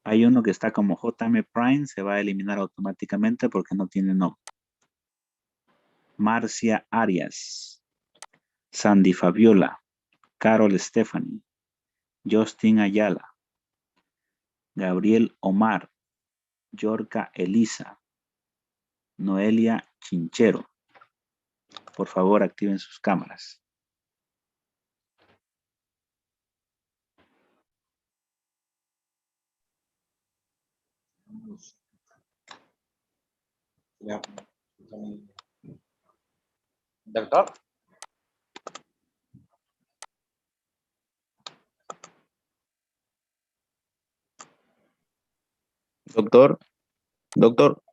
Hay uno que está como JM Prime, se va a eliminar automáticamente porque no tiene nombre. Marcia Arias. Sandy Fabiola. Carol Stephanie. Justin Ayala. Gabriel Omar. Yorka Elisa. Noelia Chinchero. Por favor, activen sus cámaras. Doctor. Doctor, doctor.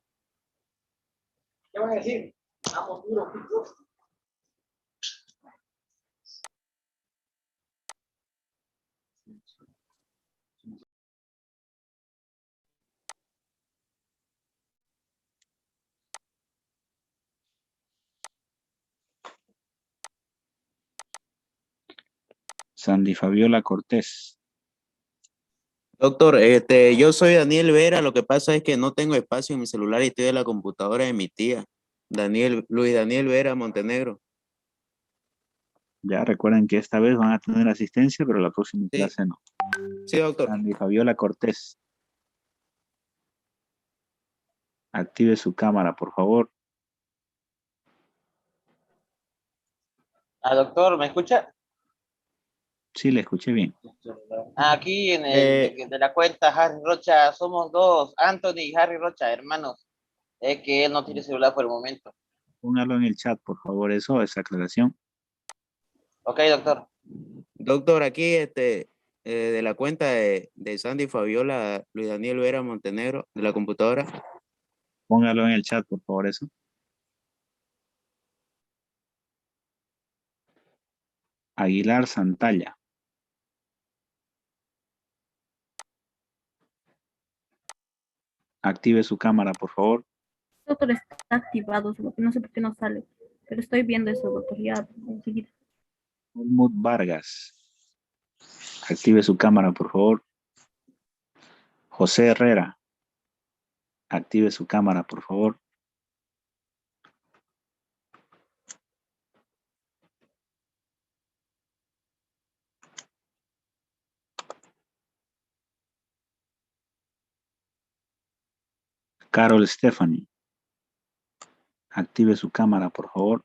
¿Qué van a decir? Vamos duro. Sandy Fabiola Cortés. Doctor, yo soy Daniel Vera, lo que pasa es que no tengo espacio en mi celular y estoy en la computadora de mi tía. Luis Daniel Vera Montenegro. Ya recuerden que esta vez van a tener asistencia, pero la próxima clase no. Sí, doctor. Sandy Fabiola Cortés. Active su cámara, por favor. Doctor, ¿me escucha? Sí, le escuché bien. Aquí en el de la cuenta Harry Rocha, somos dos, Anthony y Harry Rocha, hermanos. Es que él no tiene celular por el momento. Póngalo en el chat, por favor, esa aclaración. Ok, doctor. Doctor, aquí de la cuenta de Sandy Fabiola, Luis Daniel Vera Montenegro, de la computadora. Póngalo en el chat, por favor, eso. Aguilar Santalla. Active su cámara, por favor. Doctor, está activado, solo que no sé por qué no sale, pero estoy viendo eso, doctor, ya enseguida. Helmut Vargas. Active su cámara, por favor. José Herrera. Active su cámara, por favor. Carol Stephanie. Active su cámara, por favor.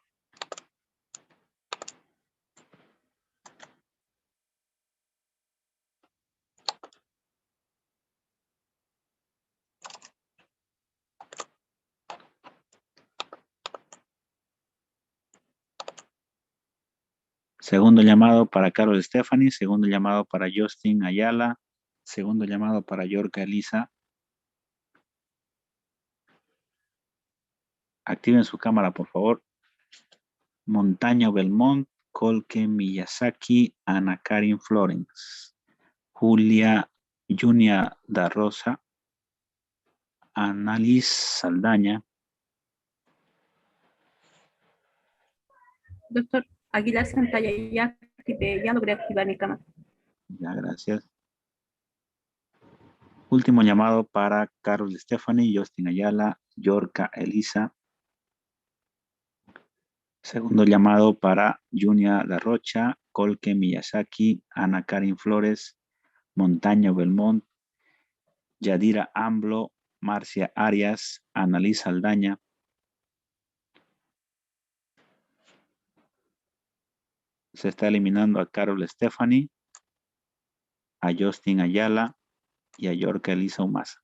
Segundo llamado para Carol Stephanie. Segundo llamado para Justin Ayala. Segundo llamado para Yorka Elisa. Activen su cámara, por favor. Montaño Belmont, Colque Miyazaki, Ana Karin Florence, Junia da Rosa, Annalise Saldaña. Doctor, Aguilar Santalla, ya logré activar mi cámara. Ya, gracias. Último llamado para Carol Stephanie, Justin Ayala, Yorka Elisa. Segundo llamado para Junia da Rocha, Colque Miyazaki, Ana Karin Flores, Montaño Belmont, Yadira Amblo, Marcia Arias, Annalise Aldaña. Se está eliminando a Carol Stephanie, a Justin Ayala y a Yorka Elisa Umasa.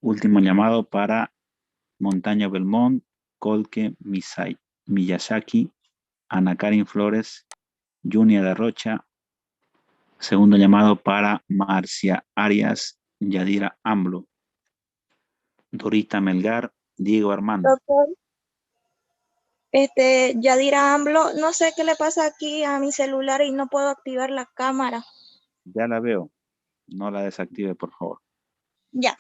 Último llamado para Montaña Belmont, Colque Miyazaki, Ana Karin Flores, Junia da Rocha. Segundo llamado para Marcia Arias, Yadira Amblo, Dorita Melgar, Diego Armando. Doctor, Yadira AMLO, no sé qué le pasa aquí a mi celular y no puedo activar la cámara. Ya la veo. No la desactive, por favor. Ya.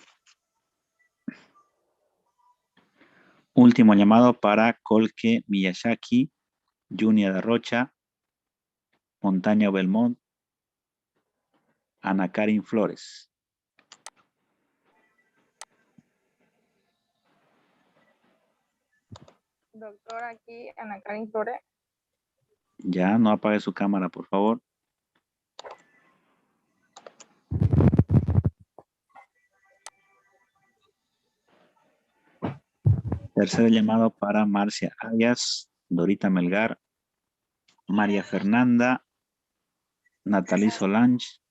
Último llamado para Colque Miyazaki, Junia da Rocha, Montaña Belmont, Ana Karin Flores. Doctor, aquí Ana Karen Flores. Ya, no apague su cámara, por favor. Tercer llamado para Marcia Arias, Dorita Melgar, María Fernanda, Natalie Solange,